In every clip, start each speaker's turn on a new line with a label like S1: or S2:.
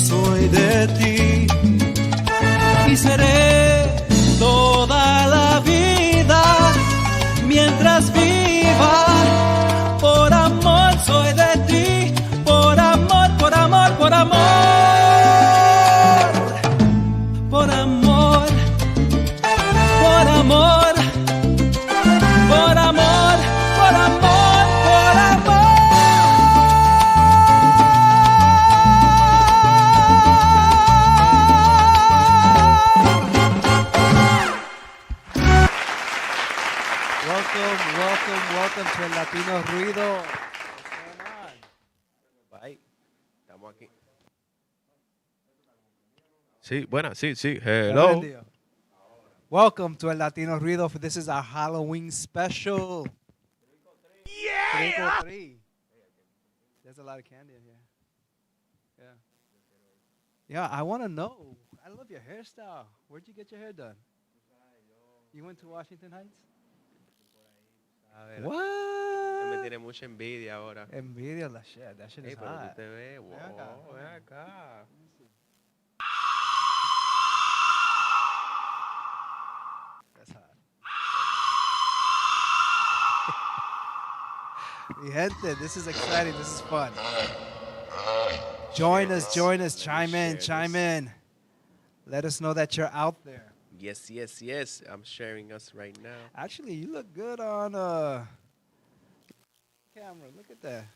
S1: soy de ti y seré toda la vida mientras viva. Por amor soy de ti, por amor, por amor, por amor, por amor, por amor, por amor, por amor, por amor. Welcome to el Latino Ruido. What's going on?
S2: Bye. Estamos aquí. Sí, buena, sí. Hello.
S1: Welcome to el Latino Ruido. This is our Halloween special. Yeah! 3. There's a lot of candy in here. Yeah, I want to know. I love your hairstyle. Where'd you get your hair done? You went to Washington Heights? What?
S2: Me tiene mucha envidia ahora.
S1: Envidia la shit. That shit is
S2: Pero tú
S1: hot.
S2: te ves, wow, ven acá.
S1: That's hot. Mi gente, this is exciting. This is fun. Join us. Chime in. Let us know that you're out there.
S2: Yes. I'm sharing us right now.
S1: Actually, you look good on camera. Look at that.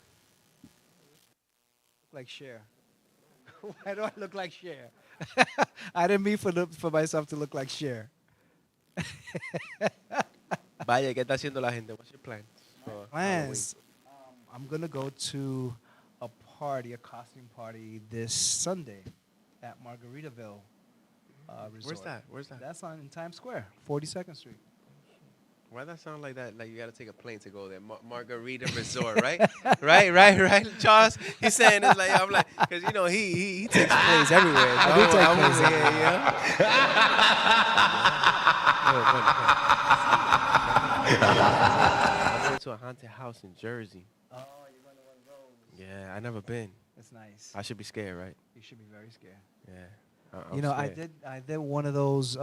S1: Look like Cher. Why do I look like Cher? I didn't mean for myself to look like Cher.
S2: Vaya, ¿qué está haciendo la gente? What's your plans? for
S1: Plans. I'm gonna go to a costume party this Sunday at Margaritaville Resort.
S2: Where's that?
S1: That's in Times Square, 42nd Street.
S2: Why that sound like that? Like you gotta take a plane to go there. Margarita Resort, right? right. Charles, he's saying it's like I'm like, cause you know he takes planes everywhere.
S1: I do take planes
S2: I'm going to a haunted house in Jersey.
S1: Oh, you're going to one of those.
S2: Yeah, I never been.
S1: That's nice.
S2: I should be scared, right?
S1: You should be very scared.
S2: Yeah.
S1: You know,
S2: scared.
S1: I did one of those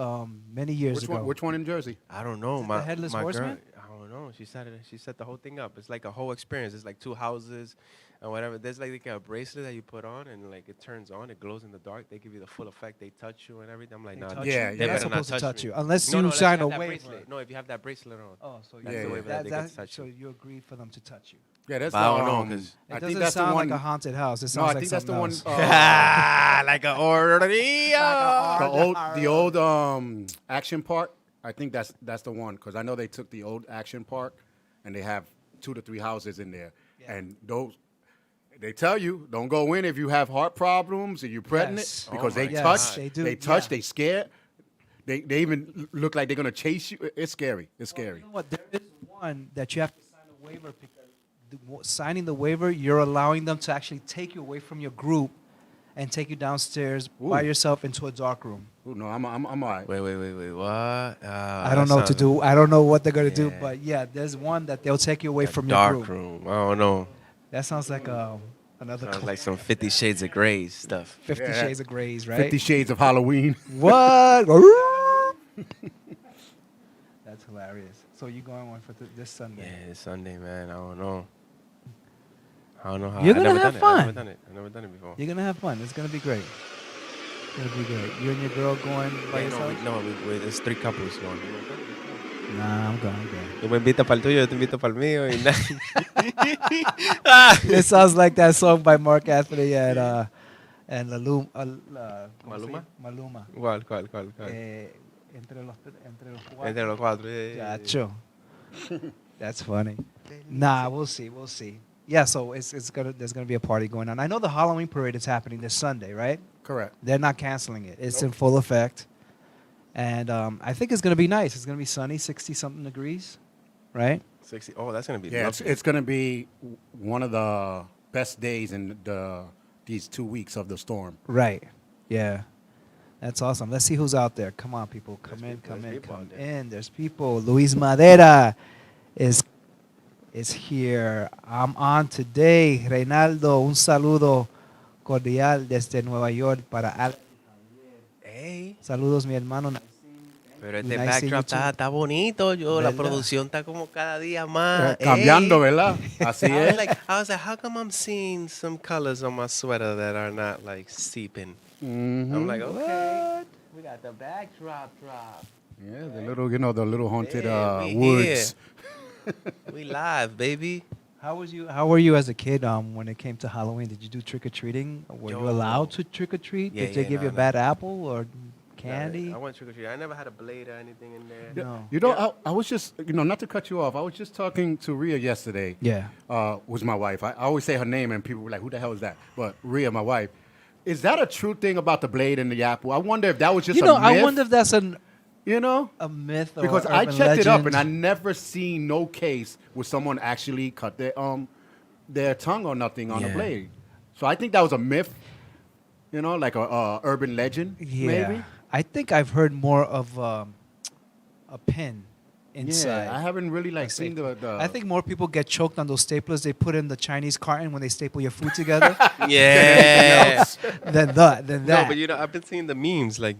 S1: many years ago.
S3: Which one in Jersey?
S2: I don't know.
S1: Is it
S2: My
S1: the Headless
S2: my
S1: Horseman?
S2: girl, I don't know. She set the whole thing up. It's like a whole experience. It's like 2 houses and whatever. There's like a bracelet that you put on and like it turns on. It glows in the dark. They give you the full effect. They touch you and everything. I'm like,
S1: They
S2: nah.
S1: touch
S3: Yeah,
S1: you?
S3: yeah.
S1: They're not
S2: better not
S1: supposed to touch
S2: me.
S1: you unless
S2: No,
S1: you
S2: unless
S1: sign
S2: have
S1: a
S2: that
S1: waiver.
S2: bracelet. No, if you have that bracelet on.
S1: Oh, so
S2: That's
S3: the
S1: you,
S3: way
S2: that they get to touch
S1: so
S2: you.
S1: you agreed for them to touch you.
S3: Yeah, that's
S2: But I don't know,
S1: It
S2: 'cause
S3: I think
S1: doesn't
S3: that's the
S1: sound
S3: one.
S1: like a haunted house. It
S3: No,
S1: sounds
S3: I
S1: like
S3: think that's the
S1: something
S3: one.
S1: else.
S2: Like an ordeal.
S3: The old action park. I think that's the one because I know they took the old action park and they have 2 to 3 houses in there,
S1: Yeah.
S3: and those. They tell you don't go in if you have heart problems or you're pregnant
S1: Yes.
S3: because
S2: Oh my
S3: they
S2: God.
S3: touch,
S1: Yes, they do,
S3: they touch,
S1: yeah.
S3: they scare. They even look like they're gonna chase you. It's scary. It's scary.
S1: You know what? There is one that you have to sign a waiver because signing the waiver, you're allowing them to actually take you away from your group and take you downstairs by
S3: Ooh.
S1: yourself into a dark room.
S3: Ooh, no, I'm all right.
S2: Wait. What?
S1: I don't know what to do. I don't know what they're gonna do,
S2: Yeah.
S1: but yeah, there's one that they'll take you away from your
S2: dark
S1: group.
S2: room. I don't know.
S1: That sounds like another
S2: Sounds like some 50 Shades of Grey stuff.
S1: 50
S3: Yeah.
S1: Shades of Grays, right?
S3: 50 Shades of Halloween.
S1: What? That's hilarious. So you going on for this Sunday?
S2: Yeah, it's Sunday, man. I don't know how.
S1: You're
S2: I
S1: gonna
S2: never
S1: have
S2: done it.
S1: fun.
S2: I've never done it before.
S1: You're gonna have fun. It's gonna be great. It's gonna be great. You and your girl going by yourself?
S2: There's 3 couples going.
S1: Nah, I'm going.
S2: Tú me invitas para el tuyo, yo te invito para el mío. Y
S1: It sounds like that song by Mark Anthony and Maluma. Maluma.
S2: ¿Cuál?
S1: Entre los cuatro.
S2: Entre los 4. Yeah.
S1: Chacho. That's funny. Nah, we'll see. Yeah, so there's gonna be a party going on. I know the Halloween parade is happening this Sunday, right?
S3: Correct.
S1: They're not canceling it. It's in
S3: Nope.
S1: full effect. And I think it's gonna be nice. It's gonna be sunny, 60-something degrees, right?
S2: 60. Oh, that's going to be
S3: Yeah,
S2: lovely.
S3: it's going to be one of the best days in these 2 weeks of the storm.
S1: Right. Yeah. That's awesome. Let's see who's out there. Come on, people. Come
S2: There's
S1: in.
S2: people out there.
S1: There's people. Luis Madera is here. I'm on today. Reynaldo, un saludo cordial desde Nueva York para Alex.
S2: Hey.
S1: Saludos, mi hermano.
S2: Pero
S1: We
S2: este
S1: nice seeing you
S2: backdrop
S1: too.
S2: está bonito. La
S1: ¿Verdad?
S2: producción está como cada día más.
S3: Cambiando,
S2: Ey.
S3: ¿verdad? Así
S2: I was
S3: es.
S2: like, how come I'm seeing some colors on my sweater that are not like seeping? I'm like, okay, we got the backdrop drop.
S3: Yeah, the little, the little haunted
S2: Yeah, we
S3: woods.
S2: We live, baby.
S1: How were you as a kid when it came to Halloween? Did you do trick or treating? Were you
S2: Yo.
S1: allowed to trick or treat?
S2: Yeah,
S1: Did they
S2: yeah,
S1: give you a
S2: nah.
S1: bad apple or candy?
S2: I went trick or treating. I never had a blade or anything in there.
S1: No.
S3: You know, I was just, not to cut you off, I was just talking to Rhea yesterday.
S1: Yeah.
S3: Was my wife. I always say her name and people were like, who the hell is that? But Rhea, my wife. Is that a true thing about the blade and the apple? I wonder if that was just a myth.
S1: I wonder if that's a myth or
S3: Because I
S1: urban
S3: checked it up and I
S1: legend.
S3: never seen no case where someone actually cut their tongue or nothing on a
S2: Yeah.
S3: blade. So I think that was a myth, like a urban legend,
S1: Yeah.
S3: maybe.
S1: I think I've heard more of a pin inside.
S3: Yeah, I haven't really
S1: a
S3: seen
S1: staple.
S3: the.
S1: I think more people get choked on those staplers they put in the Chinese carton when they staple your food together
S2: Yeah.
S1: than that.
S2: No, but I've been seeing the memes. Like,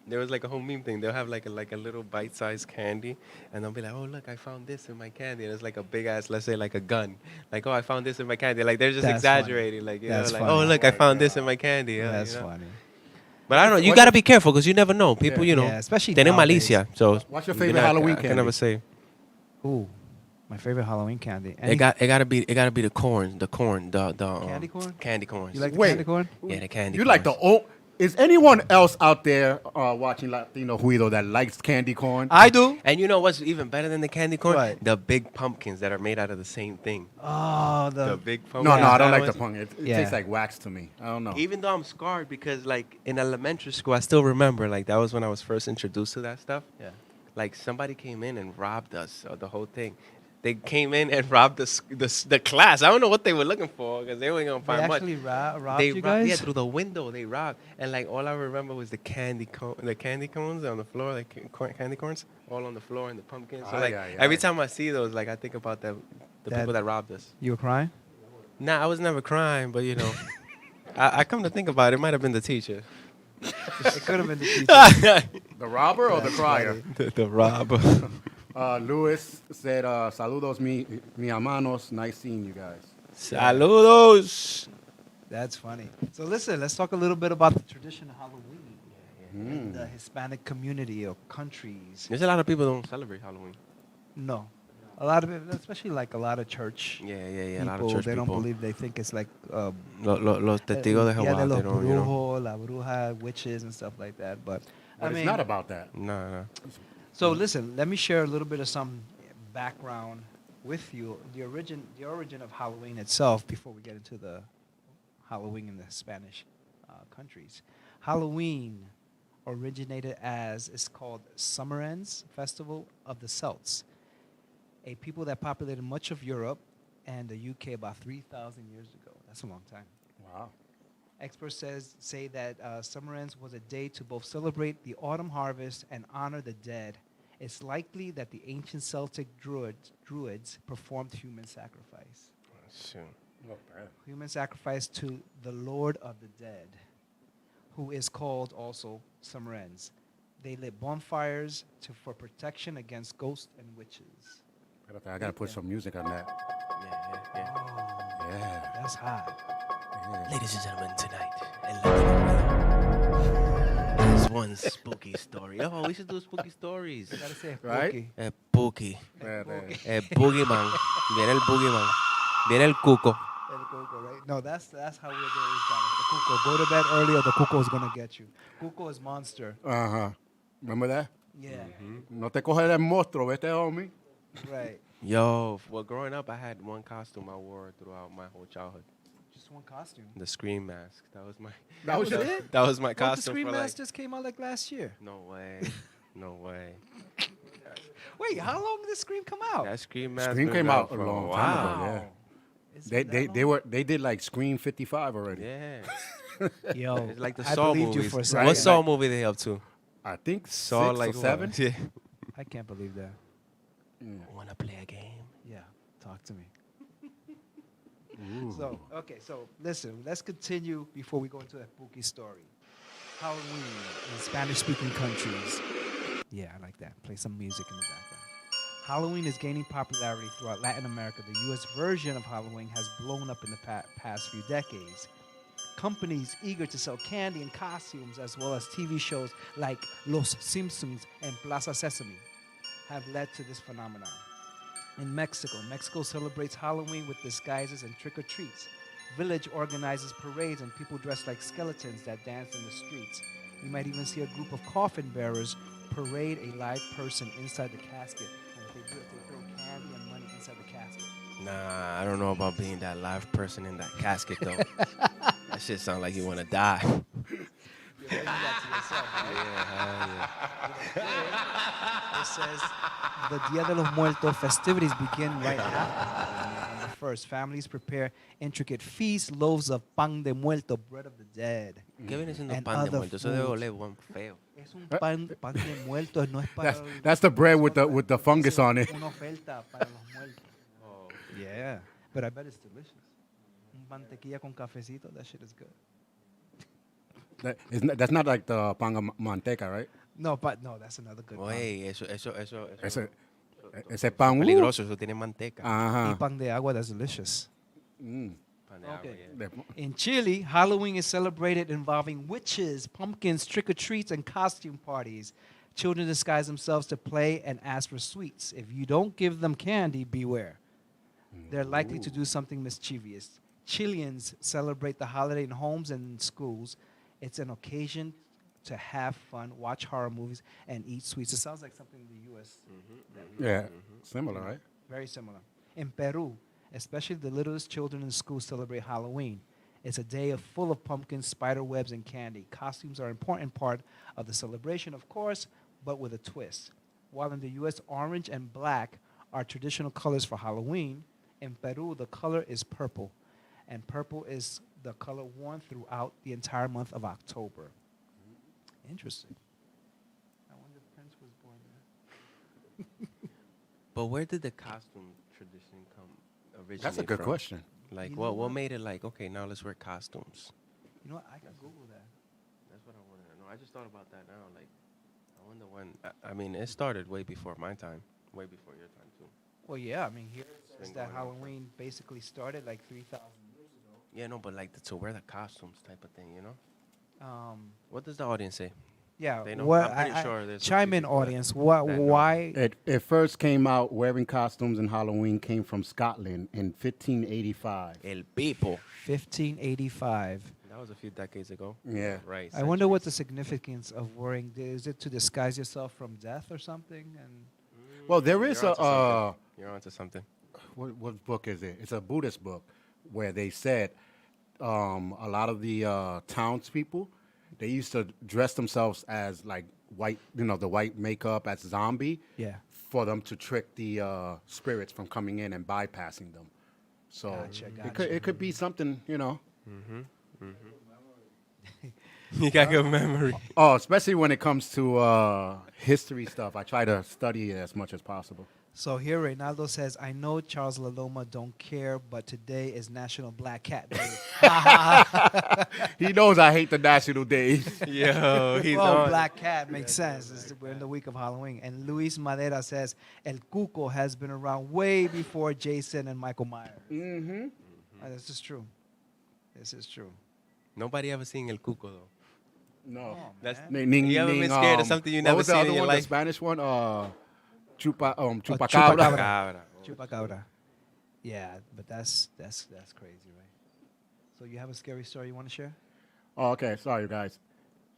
S2: there was like a whole meme thing. They'll have like a little bite-sized candy, and they'll be like, "Oh, look, I found this in my candy." And it's like a big ass, let's say, like a gun. Like, "Oh, I found this in my candy." Like, they're just
S1: That's
S2: exaggerating. Like,
S1: That's
S2: like,
S1: funny.
S2: "Oh, look, I found this in my candy." Yeah,
S1: That's funny.
S2: But I don't know. You gotta be careful because you never know. People,
S1: Yeah, especially
S2: tienen
S1: nowadays.
S2: malicia. So
S3: What's your
S2: you
S3: favorite
S2: know,
S3: Halloween
S2: I
S3: candy?
S2: can never say.
S1: Ooh, my favorite Halloween candy.
S2: It gotta be the corn, the
S1: Candy corn?
S2: candy corns.
S1: You like the
S3: Wait.
S1: candy corn?
S2: Yeah, the candy.
S3: You like the old. Is anyone else out there watching Latino Ruido that likes candy corn?
S1: I do.
S2: And you know what's even better than the candy corn?
S1: What?
S2: The big pumpkins that are made out of the same thing.
S1: Oh,
S2: The
S1: the
S2: big
S3: No,
S2: pumpkins.
S3: I don't like
S2: that
S3: the
S2: ones.
S3: punk. It
S1: Yeah.
S3: tastes like wax to me. I don't know.
S2: Even though I'm scarred because, like, in elementary school, I still remember, like, that was when I was first introduced to that stuff.
S1: yeah.
S2: Like, somebody came in and robbed us, or the whole thing. They came in and robbed the class. I don't know what they were looking for because they weren't gonna
S1: They
S2: find much.
S1: actually robbed
S2: They
S1: you
S2: robbed,
S1: guys?
S2: yeah, through the window they robbed, and like all I remember was the candy cones on the floor, like candy corns, all on the floor and the pumpkins. So like every time I see those, like I think about the people that robbed us.
S1: You were crying?
S2: Nah, I was never crying, but I come to think about it, it might have been the teacher.
S1: It could have been the teacher.
S3: The robber or the crier?
S2: the robber.
S3: Luis said, "Saludos, mi hermanos. Nice seeing you guys."
S2: Saludos.
S1: That's funny. So listen, let's talk a little bit about the tradition of Halloween in the Hispanic community or countries.
S2: There's a lot of people who don't celebrate Halloween.
S1: No. A lot of it, especially like a lot of church
S2: Yeah.
S1: people,
S2: A lot of church
S1: they
S2: people.
S1: don't believe, they think it's like
S2: Los testigos de
S1: yeah,
S2: Jehová.
S1: de los
S2: They don't, you know.
S1: brujos, la bruja, witches and stuff like that. But
S3: But it's not about that.
S2: No.
S1: So listen, let me share a little bit of some background with you. The origin of Halloween itself before we get into the Halloween in the Spanish countries. Halloween originated as, it's called Summer-Ends Festival of the Celts, a people that populated much of Europe and the UK about 3,000 years ago. That's a long time.
S3: Wow.
S1: Experts say that Summer-Ends was a day to both celebrate the autumn harvest and honor the dead. It's likely that the ancient Celtic druids performed human sacrifice.
S2: Shoot.
S1: Human sacrifice to the Lord of the Dead, who is called also Summer-Ends. They lit bonfires for protection against ghosts and witches.
S3: I gotta put some music on that.
S2: Yeah.
S1: Oh,
S3: Yeah.
S1: that's hot.
S2: Ladies and gentlemen, tonight, in Latino there's one spooky story. Oh, we should do spooky stories.
S1: Gotta say
S3: Right?
S1: spooky.
S2: Spooky.
S3: Yeah.
S2: Boogeyman. Viene el boogeyman. Viene el cuco.
S1: El cuco, right? No, that's how we always got it. The cuco. Go to bed early or the cuco is gonna get you. Cuco is monster.
S3: Uh-huh. Remember that?
S1: Yeah,
S3: No te coge el monstruo, vete, homie.
S1: right.
S2: Yo, well, growing up, I had one costume I wore throughout my whole childhood.
S1: Just one costume.
S2: The Scream mask. That was my.
S3: That was
S1: was
S3: it?
S1: it?
S2: That was my
S1: The
S2: costume
S1: Scream
S2: for
S1: Mask
S2: like.
S1: just came out like last year.
S2: No way. No way.
S1: Wait, how long did Scream come out?
S2: That Scream mask.
S3: Scream
S2: been
S3: came
S2: around
S3: out a
S2: for
S3: long
S2: while.
S3: time ago,
S1: Is
S3: They
S1: it that
S3: they
S1: long?
S3: they did like Scream 55 already.
S2: Yeah.
S1: Yo,
S2: It's like the
S1: I
S2: Saw
S1: believed you
S2: movies.
S1: for a second.
S2: What Saw movie they up to?
S3: I think
S2: Saw
S3: 6
S2: like
S3: or 7.
S2: Yeah.
S1: I can't believe that.
S2: Wanna play a game?
S1: Yeah, talk to me. So listen, let's continue before we go into that spooky story. Halloween in Spanish-speaking countries. Yeah, I like that. Play some music in the background. Halloween is gaining popularity throughout Latin America. The U.S. version of Halloween has blown up in the past few decades. Companies eager to sell candy and costumes, as well as TV shows like Los Simpsons and Plaza Sesame, have led to this phenomenon. In Mexico celebrates Halloween with disguises and trick or treats. Village organizes parades and people dressed like skeletons that dance in the streets. You might even see a group of coffin bearers parade a live person inside the casket. And what they do is they throw candy and money inside the casket.
S2: Nah, I don't know about being that live person in that casket though. That shit sound like you want to die.
S1: You're bringing that to yourself, right?
S2: Yeah,
S1: It says the Dia de los Muertos festivities begin right after on the first. Families prepare intricate feasts, loaves of pan de muerto, bread of the dead.
S2: ¿Qué viene siendo
S1: And
S2: pan de
S1: other
S2: muerto? Eso debe
S1: foods.
S2: oler buen feo.
S1: Es un pan de muerto, no es para
S3: That's the bread with the fungus on it.
S1: Una oferta para los muertos. Oh. Yeah, but I bet it's delicious. Un mantequilla con cafecito, that shit is good.
S3: That's not like the panga manteca, right?
S1: No, but no, that's another good pan.
S2: Oye, eso.
S3: Ese pan.
S2: Peligroso, eso tiene manteca.
S1: Y pan de agua, that's delicious.
S3: Mm.
S2: Pan de agua,
S1: Okay.
S2: yeah.
S1: In Chile, Halloween is celebrated involving witches, pumpkins, trick-or-treats, and costume parties. Children disguise themselves to play and ask for sweets. If you don't give them candy, beware. They're likely to do something mischievous. Chileans celebrate the holiday in homes and in schools. It's an occasion to have fun, watch horror movies, and eat sweets. It sounds like something in the U.S.
S3: Yeah, similar, right?
S1: Very similar. In Peru, especially the littlest children in school celebrate Halloween. It's a day full of pumpkins, spider webs, and candy. Costumes are an important part of the celebration, of course, but with a twist. While in the U.S., orange and black are traditional colors for Halloween, in Peru, the color is purple. And purple is the color worn throughout the entire month of October. Interesting. I wonder if Prince was born there.
S2: But where did the costume tradition come originally
S3: That's a good
S2: from?
S3: question.
S2: Like,
S1: You know
S2: what
S1: what?
S2: made it like, okay, now let's wear costumes?
S1: You know what? I can Google that.
S2: That's what I want to know. I just thought about that now. Like, I wonder when. I mean, it started way before my time, way before your time too.
S1: Well, yeah, I mean, here it says
S2: been
S1: that
S2: going on for-
S1: Halloween basically started like 3,000 years ago.
S2: Yeah, no, but like to wear the costumes type of thing, you know? What does the audience say?
S1: Yeah,
S2: They know.
S1: what,
S2: I'm pretty sure there's a
S1: chime
S2: few
S1: in,
S2: people that-
S1: audience.
S2: that know.
S1: Why?
S3: It first came out wearing costumes in Halloween came from Scotland in 1585.
S2: El people.
S1: 1585.
S2: That was a few decades ago.
S3: Yeah.
S2: Right.
S1: I wonder what the significance of wearing. Is it to disguise yourself from death or something? And
S3: Well, there is
S2: You're
S3: a
S2: onto something. You're onto something.
S3: what book is it? It's a Buddhist book where they said a lot of the townspeople, they used to dress themselves as like white, the white makeup as zombie,
S1: yeah,
S3: for them to trick the spirits from coming in and bypassing them. So
S1: Gotcha,
S3: it could be something,
S2: You got good memory.
S3: Oh, especially when it comes to history stuff. I try to study it as much as possible.
S1: So here, Reynaldo says, "I know Charles Laloma don't care, but today is National Black Cat Day."
S3: He knows I hate the national days.
S2: Yo, he's
S1: Well,
S2: on.
S1: Black Cat makes sense. We're in the week of Halloween. And Luis Madera says, El Cuco has been around way before Jason and Michael Myers.
S3: Mm-hmm.
S1: This is true. This is true.
S2: Nobody ever seen El Cuco though.
S3: No.
S1: Oh,
S2: That's
S1: man.
S2: You ever been scared of something you
S3: what
S2: never
S3: was the
S2: seen
S3: other
S2: in your
S3: one? The
S2: life?
S3: Spanish one? Chupacabra.
S1: Chupacabra.
S2: Cabra.
S1: Chupacabra. Yeah, but that's crazy, right? So you have a scary story you want to share?
S3: Oh, okay. Sorry, guys.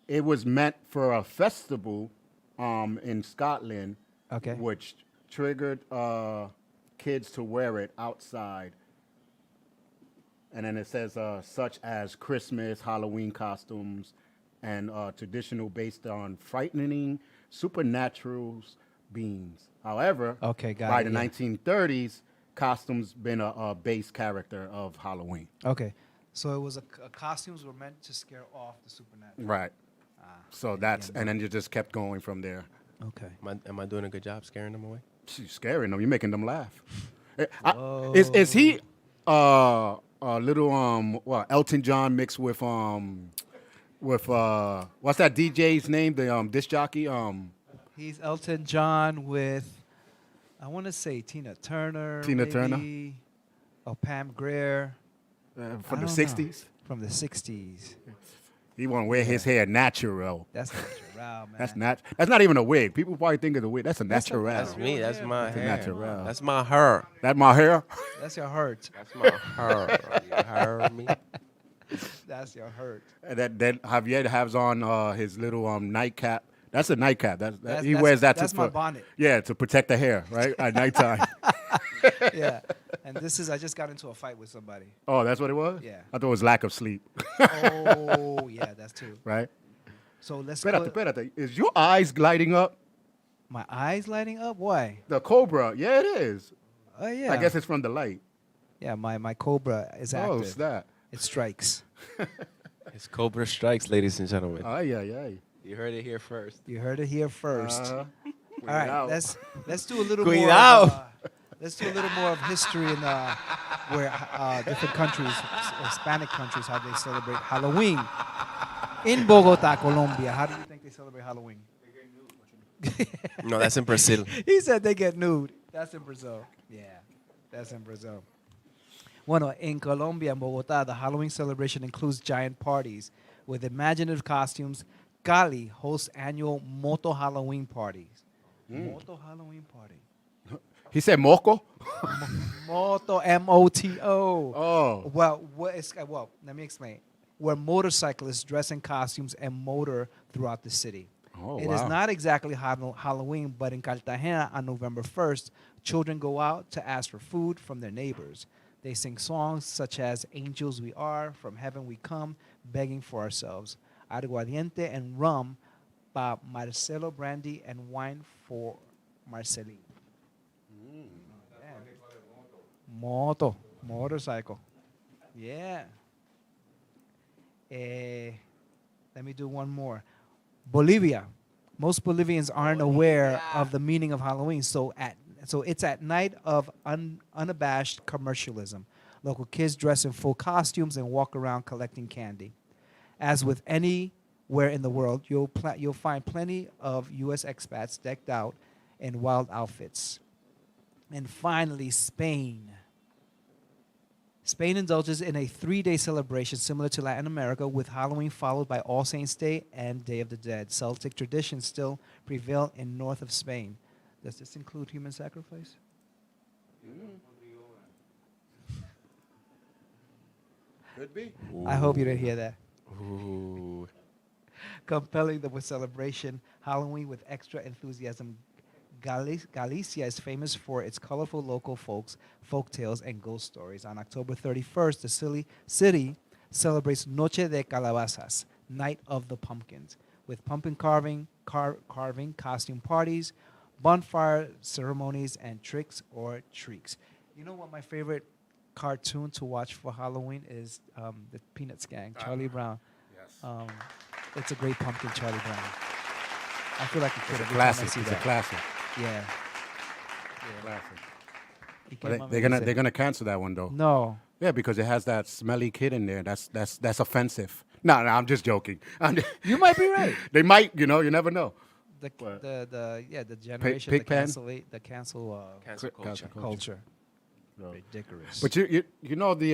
S3: It was meant for a festival in Scotland,
S1: Okay.
S3: which triggered kids to wear it outside. And then it says such as Christmas, Halloween costumes, and traditional based on frightening supernatural beings. However,
S1: Okay, got
S3: by
S1: it,
S3: the
S1: yeah.
S3: 1930s, costumes been a base character of Halloween.
S1: Okay. So it was costumes were meant to scare off the supernatural.
S3: Right.
S1: Ah,
S3: So and then you just kept going from there.
S1: okay.
S2: Am I doing a good job scaring them away?
S3: She's scaring them. You're making them laugh. Is he little Elton John mixed with what's that DJ's name? The disc jockey
S1: He's Elton John with, I want to say Tina Turner,
S3: Tina Turner?
S1: maybe, or Pam Grier.
S3: from
S1: I
S3: the
S1: don't know.
S3: '60s.
S1: From the 60s.
S3: He want to wear his hair natural.
S1: That's natural, man.
S3: That's not even a wig. People probably think it's a wig. That's a natural.
S2: That's me. That's my
S3: That's a
S2: hair.
S3: natural.
S2: That's my hair.
S3: That my hair.
S1: That's your hurt.
S2: That's my hair. You heard me?
S1: That's your hurt.
S3: That Javier has on his little nightcap. That's a nightcap. He
S1: That's-
S3: wears that
S1: that's
S3: to
S1: my bonnet.
S3: Yeah, to protect the hair, right? At nighttime.
S1: Yeah. And I just got into a fight with somebody.
S3: Oh, that's what it was?
S1: Yeah.
S3: I thought it was lack of sleep,
S1: Oh, yeah, that's too.
S3: right?
S1: So let's
S3: Espérate. Is your eyes lighting up?
S1: My eyes lighting up? Why?
S3: The cobra. Yeah, it is.
S1: Oh, yeah.
S3: I guess it's from the light.
S1: Yeah, my Cobra is active.
S3: Oh, snap.
S1: It strikes.
S2: It's Cobra Strikes, ladies and gentlemen.
S3: Ay, ay, ay.
S2: You heard it here first.
S1: You heard it here first.
S3: Uh-huh.
S1: All right,
S3: Cuidado.
S1: let's do a little
S2: Cuidado.
S1: more. Let's do a little more of history in where different countries, Hispanic countries, how they celebrate Halloween. In Bogota, Colombia, how do you think they celebrate Halloween?
S2: No, that's in Brazil.
S1: He said they get nude. That's in Brazil. Yeah, that's in Brazil. Bueno, in Colombia, in Bogota, the Halloween celebration includes giant parties with imaginative costumes. Cali hosts annual Moto Halloween parties. Moto Halloween party.
S3: He said moco?
S1: Moto, M-O-T-O.
S3: Oh.
S1: Well, let me explain. Where motorcyclists dress in costumes and motor throughout the city.
S3: Oh,
S1: It is
S3: wow.
S1: not exactly Halloween, but in Cartagena on November 1st, children go out to ask for food from their neighbors. They sing songs such as Angels We Are, From Heaven We Come, Begging for Ourselves, Aguardiente and Rum, by Marcelo Brandy, and Wine for Marceline. Motorcycle. Yeah. Let me do one more. Bolivia. Most Bolivians aren't aware of the meaning of Halloween, so it's at night of unabashed commercialism. Local kids dress in full costumes and walk around collecting candy. As with anywhere in the world, you'll find plenty of U.S. expats decked out in wild outfits. And finally, Spain. Spain indulges in a 3-day celebration similar to Latin America, with Halloween followed by All Saints' Day and Day of the Dead. Celtic traditions still prevail in north of Spain. Does this include human sacrifice?
S3: Could be.
S1: I hope you didn't hear that.
S2: Ooh.
S1: Compelling the celebration, Halloween with extra enthusiasm. Galicia is famous for its colorful local folk tales, and ghost stories. On October 31st, the city celebrates Noche de Calabazas, Night of the Pumpkins, with pumpkin carving, costume parties, bonfire ceremonies, and tricks or treats. You know what my favorite cartoon to watch for Halloween is? The Peanuts gang, Charlie Brown.
S3: Yes.
S1: It's a great pumpkin, Charlie Brown. I feel like a kid
S3: It's a
S1: every time I
S3: classic.
S1: see
S3: It's a
S1: that.
S3: classic.
S1: Yeah.
S3: Classic.
S1: He
S3: But
S1: came up
S3: they're
S1: and
S3: gonna
S1: said,
S3: they're gonna cancel that one though.
S1: No.
S3: Yeah, because it has that smelly kid in there. That's offensive. No, I'm just joking.
S1: You might be right.
S3: They might, you never know.
S1: The
S3: What?
S1: the generation
S3: pig
S1: the
S3: pen?
S1: cancel
S2: Cancel culture.
S1: culture.
S3: No.
S1: Ridiculous.
S3: But you know the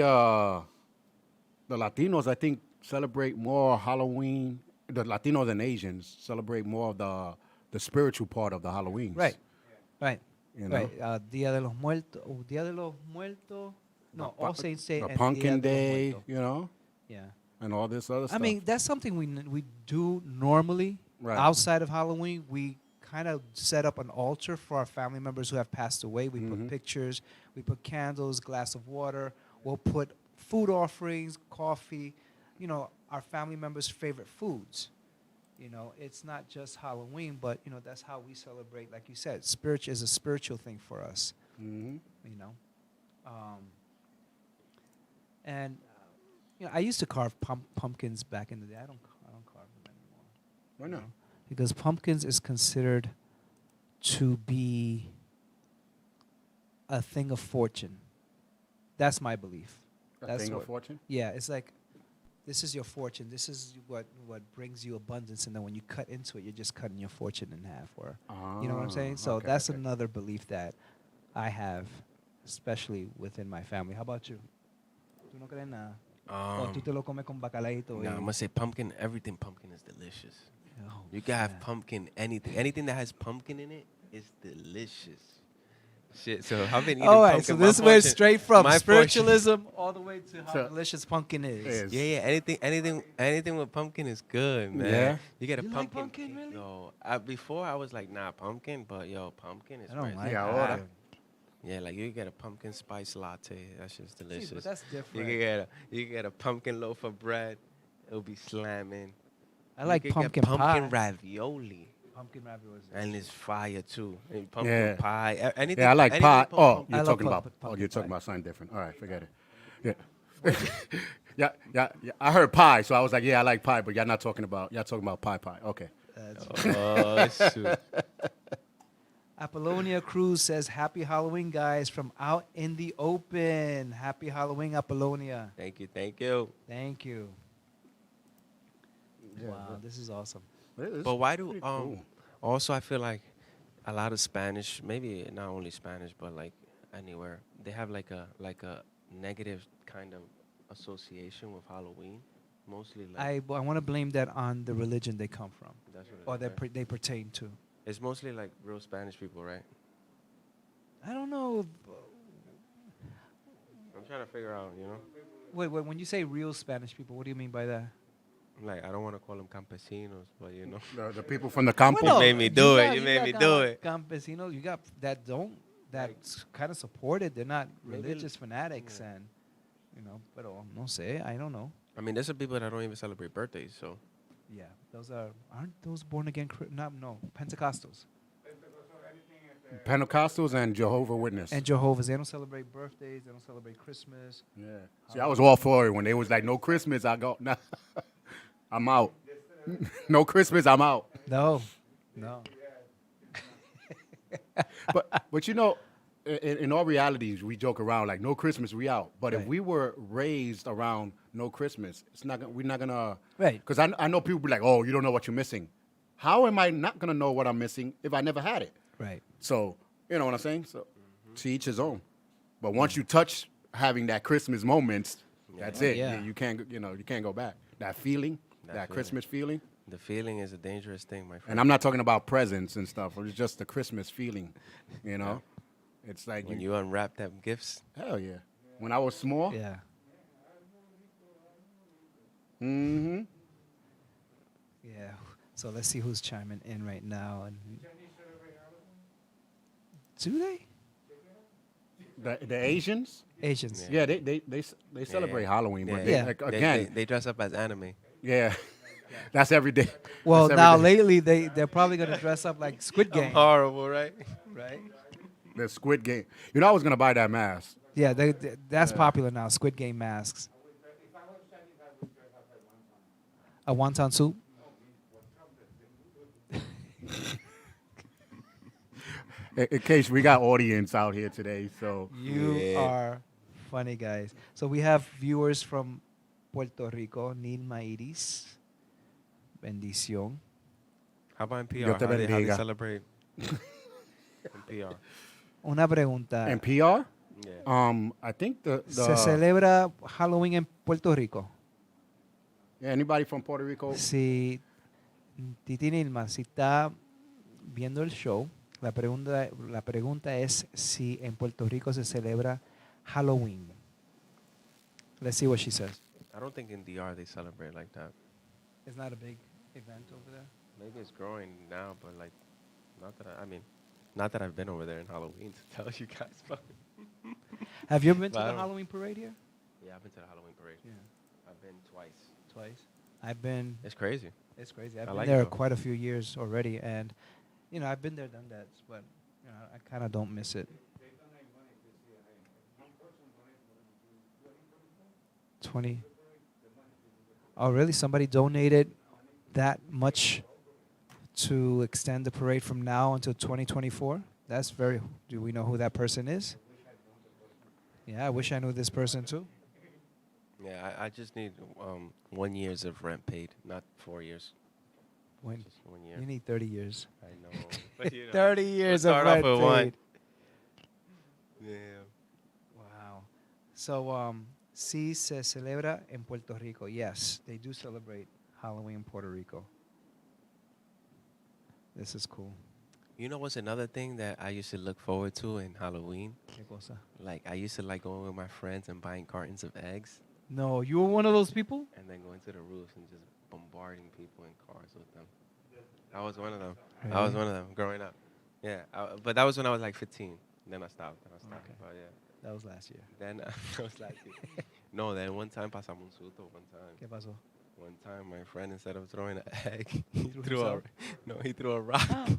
S3: Latinos, I think, celebrate more Halloween. The Latinos and Asians celebrate more of the spiritual part of the Halloween.
S1: Right.
S3: You know?
S1: Right. Dia de los Muertos. Dia de los Muertos. No, All Saints Day
S3: The
S1: and
S3: Pumpkin
S1: Dia de
S3: Day,
S1: los Muertos. Yeah.
S3: and all this other
S1: I
S3: stuff.
S1: mean, that's something we do normally.
S3: Right.
S1: Outside of Halloween, we kind of set up an altar for our family members who have passed away. We put pictures, we put candles, glass of water. We'll put food offerings, coffee, our family members' favorite foods. It's not just Halloween, but, that's how we celebrate. Like you said, spiritual is a spiritual thing for us,
S3: Mhm.
S1: And, I used to carve pumpkins back in the day. I don't carve them anymore.
S3: Why not?
S1: Because pumpkins is considered to be a thing of fortune. That's my belief. That's
S3: King of
S1: what.
S3: Fortune.
S1: Yeah, it's like this is your fortune. This is what brings you abundance, and then when you cut into it, you're just cutting your fortune in half, or you know what I'm saying. So
S3: Okay,
S1: that's
S3: okay.
S1: another belief that I have, especially within my family. How about you? ¿Tú no crees nada? O tú te lo comes con bacalaíto.
S2: Nah, I'm gonna say pumpkin. Everything pumpkin is delicious.
S1: Oh,
S2: You can have
S1: man.
S2: pumpkin, anything that has pumpkin in it is delicious. Shit. So I've been eating
S1: All right,
S2: pumpkin.
S1: so
S2: My
S1: this went
S2: portion-
S1: straight from
S2: my portion-
S1: spiritualism all the way to how
S3: So-
S1: delicious pumpkin is.
S2: Yeah. Anything with pumpkin is good, man.
S3: Yeah?
S2: You get a
S1: You like
S2: pumpkin.
S1: pumpkin, really?
S2: Yo, before I was like, nah, pumpkin, but yo, pumpkin is.
S1: I don't
S2: where it's
S1: like
S3: Yeah,
S2: at.
S3: ahora.
S2: Yeah, like you get a pumpkin spice latte. That's just delicious.
S1: See, but that's
S2: You
S1: different.
S2: can get a pumpkin loaf of bread. It'll be slamming.
S1: I like
S2: You can
S1: pumpkin
S2: get pumpkin
S1: pie.
S2: ravioli.
S1: Pumpkin ravioli.
S2: And it's fire too. And pumpkin
S3: Yeah.
S2: pie. Anything.
S3: Yeah, I like
S2: anything
S3: pie.
S2: with
S3: Oh,
S2: pumpkin.
S1: I
S3: you're
S1: love
S3: talking about.
S1: pumpkin
S3: Oh, you're talking
S1: pie.
S3: about something different. All right, forget it. Yeah. yeah. I heard pie, so I was like, yeah, I like pie, but y'all talking about pie. Okay.
S2: Oh shoot.
S1: Apollonia Cruz says, "Happy Halloween, guys, from out in the open." Happy Halloween, Apollonia.
S2: Thank you.
S1: Thank you.
S3: Yeah,
S1: Wow, this is awesome.
S2: But why do
S3: pretty cool.
S2: also I feel like a lot of Spanish, maybe not only Spanish, but like anywhere, they have like a negative kind of association with Halloween. Mostly like
S1: I want to blame that on the religion they come from,
S2: that's what it
S1: or
S2: is,
S1: that
S2: right?
S1: they pertain to.
S2: It's mostly like real Spanish people, right?
S1: I don't know.
S2: I'm trying to figure out,
S1: Wait, when you say real Spanish people, what do you mean by that?
S2: Like I don't want to call them campesinos, but
S3: The people from the campo.
S2: Well, made me do it. You made
S1: got
S2: me
S1: kinda
S2: do
S1: like
S2: it.
S1: Campesinos, you got that's kind of supported. They're not
S2: Maybe
S1: religious fanatics,
S2: yeah.
S1: and pero no sé, I don't know.
S2: I mean, there's some people that don't even celebrate birthdays, so
S1: Yeah, aren't those born again? No, Pentecostals
S3: Pentecostals and Jehovah Witness.
S1: and Jehovah's. They don't celebrate birthdays. They don't celebrate Christmas.
S3: Yeah. See, I was all for it when they was like, no Christmas. I go, nah, I'm out. No Christmas, I'm out.
S1: No.
S3: But in all realities, we joke around like no Christmas, we out. But if
S1: Right.
S3: we were raised around no Christmas, we're not gonna.
S1: Right.
S3: Because I know people be like, oh, you don't know what you're missing. How am I not gonna know what I'm missing if I never had it?
S1: Right.
S3: So you know what I'm saying. So to each his own. But once you touch having that Christmas moment, that's it.
S1: Yeah.
S3: You can't go back. That feeling, that
S2: feeling.
S3: Christmas feeling.
S2: the feeling is a dangerous thing, my friend.
S3: And I'm not talking about presents and stuff. It's just the Christmas feeling, you know. It's like
S2: when you unwrap them gifts.
S3: hell yeah. When I was small,
S1: Yeah.
S3: mm-hmm.
S1: Yeah. So let's see who's chiming in right now. And do they?
S3: The Asians,
S1: Asians.
S3: yeah, they celebrate Halloween, but they,
S1: Yeah.
S3: like,
S2: They-
S3: again,
S2: they dress up as anime.
S3: yeah, that's every day.
S1: Well,
S3: That's
S1: now
S3: every day.
S1: lately they're probably gonna dress up like Squid Game,
S2: Horrible, right?
S1: right?
S3: The Squid Game. You know, I was gonna buy that mask.
S1: Yeah, that's popular now. Squid Game masks. A wonton soup.
S3: In case we got audience out here today, so
S1: You
S2: Yeah.
S1: are funny guys. So we have viewers from Puerto Rico. Nilma Iris. Bendición.
S2: How about in PR?
S3: Dios te
S2: How they
S3: bendiga.
S2: celebrate in PR?
S1: Una pregunta.
S3: and PR.
S2: Yeah.
S3: I think the
S1: ¿Se celebra Halloween en Puerto Rico?
S3: yeah, anybody from Puerto Rico.
S1: Si Titi Nilma, si está viendo el show, la pregunta es si en Puerto Rico se celebra Halloween. Let's see what she says.
S2: I don't think in DR they celebrate like that.
S1: It's not a big event over there.
S2: Maybe it's growing now, but like, not that I've been over there in Halloween to tell you guys. But
S1: Have you ever been to
S2: But I
S1: the
S2: don't-
S1: Halloween parade here?
S2: yeah, I've been to the Halloween parade.
S1: Yeah.
S2: I've been twice.
S1: Twice. I've been.
S2: It's crazy.
S1: It's crazy. I've
S2: I
S1: been
S2: like
S1: there
S2: it though.
S1: quite a few years already, and I've been there, done that, but I kind of don't miss it. 20. Oh, really? Somebody donated that much to extend the parade from now until 2024? That's very. Do we know who that person is? Yeah, I wish I knew this person too.
S2: Yeah, I just need 1 year's of rent paid, not 4 years.
S1: When
S2: Just 1 year.
S1: you need 30 years.
S2: I know. But, you know,
S1: 30
S2: we'll
S1: years of
S2: start off
S1: rent
S2: with one.
S1: paid.
S2: Yeah.
S1: Wow. So, sí se celebra en Puerto Rico. Yes, they do celebrate Halloween in Puerto Rico. This is cool.
S2: You know what's another thing that I used to look forward to in Halloween?
S1: ¿Qué cosa?
S2: Like I used to like going with my friends and buying cartons of eggs
S1: No, you were one of those people?
S2: and then going to the roofs and just bombarding people in cars with them. I was one of them. I was
S1: Really?
S2: one of them growing up. Yeah, but that was when I was like 15. Then I stopped.
S1: Okay.
S2: But yeah.
S1: That was last year.
S2: Then I was like, no. Then one time pasamos un susto. One time.
S1: ¿Qué pasó?
S2: One time, my friend, instead of throwing an egg, he
S1: threw
S2: threw a
S1: himself?
S2: no. He threw a rock.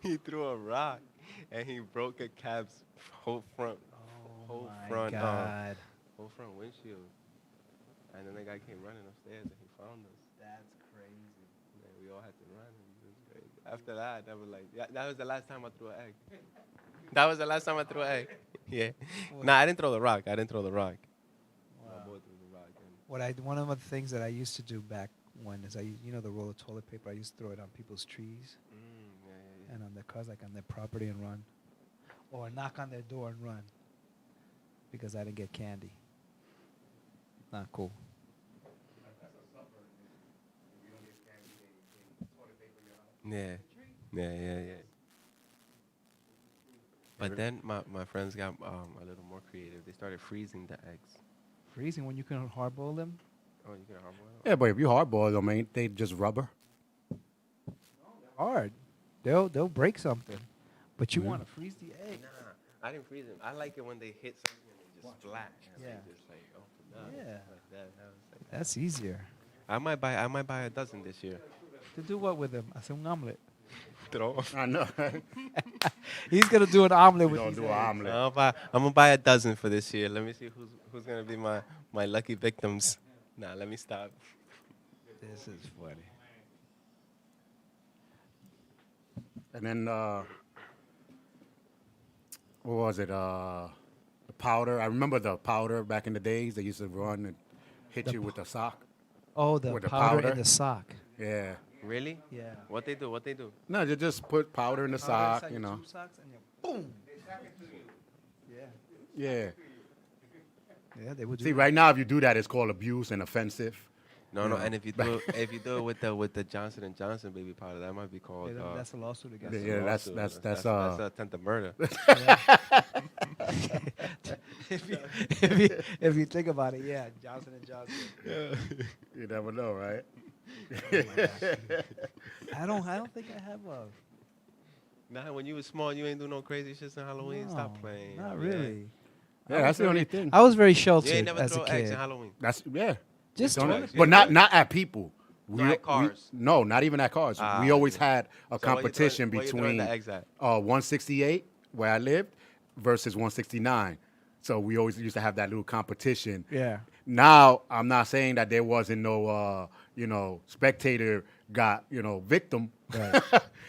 S2: He threw a rock, and he broke a cab's whole front,
S1: Oh
S2: whole
S1: my
S2: front,
S1: God.
S2: whole front windshield. And then the guy came running upstairs, and he found us.
S1: That's crazy.
S2: And we all had to run. And it was crazy. After that, I was like, yeah, that was the last time I threw an egg. That was the last time I threw an egg. Yeah. Nah, I didn't throw the rock. I didn't throw the rock. My
S1: Wow.
S2: boy threw the rock.
S1: One of the things that I used to do back when is the roll of toilet paper. I used to throw it on people's trees
S2: Yeah.
S1: and on their cars, like on their property, and run, or knock on their door and run because I didn't get candy. Not cool.
S2: Yeah. But then my friends got a little more creative. They started freezing the eggs.
S1: Freezing when you can hardboil them.
S2: Oh, you can hardboil them?
S3: Yeah, but if you hardboil them, ain't they just rubber?
S1: Hard. They'll break something, but you
S3: Yeah.
S1: want to freeze the egg.
S2: Nah, I didn't freeze them. I like it when they hit something and they just flat. And
S1: Yeah.
S2: They just like open up.
S1: Yeah.
S2: Like that. Was like
S1: That's easier.
S2: I might buy a dozen this year.
S1: To do what with them? Hacer un omelet.
S2: Throw.
S3: I know.
S1: He's gonna do an omelet
S3: We
S1: with
S3: gonna
S1: these
S3: do
S1: eggs.
S3: an omelet.
S2: I'm gonna buy a dozen for this year. Let me see who's gonna be my lucky victims. Nah, let me stop.
S1: This is funny.
S3: And then, what was it? The powder. I remember the powder back in the days. They used to run and hit you with a sock.
S1: Oh, the
S3: With the
S1: powder
S3: powder?
S1: in the sock.
S3: Yeah.
S2: Really?
S1: Yeah.
S2: What they do?
S3: No, you just put powder in the
S1: Powder
S3: sock,
S1: inside
S3: you
S1: your
S3: know.
S1: two socks and you boom. Yeah.
S3: Yeah.
S1: Yeah, they would do.
S3: See,
S1: that.
S3: right now, if you do that, it's called abuse and offensive.
S2: No,
S3: You
S2: no.
S3: know.
S2: And if you do it with the Johnson and Johnson baby powder, that might be called.
S1: Yeah, that's a lawsuit against.
S3: Yeah,
S1: them.
S3: that's
S2: that's attempted murder.
S1: if you think about it, yeah, Johnson and Johnson.
S3: You never know, right?
S1: I don't think I have a.
S2: Nah, when you was small, you ain't do no crazy shit on Halloween. Stop
S1: No,
S2: playing.
S1: Not
S2: man.
S1: really.
S3: Yeah, that's the only thing.
S1: I was very
S2: You
S1: sheltered
S2: ain't never
S1: as a
S2: throw eggs
S1: kid.
S2: on Halloween.
S3: That's yeah.
S1: Just
S3: Don't-
S2: toilet-
S3: but not at people.
S2: No, at cars.
S3: No, not even at cars.
S2: Ah,
S3: we always
S2: yeah.
S3: had a
S2: So
S3: competition
S2: where you throwing
S3: between
S2: the eggs at?
S3: 168 where I lived versus 169. So we always used to have that little competition.
S1: Yeah.
S3: Now I'm not saying that there wasn't no spectator got victim.
S1: Right.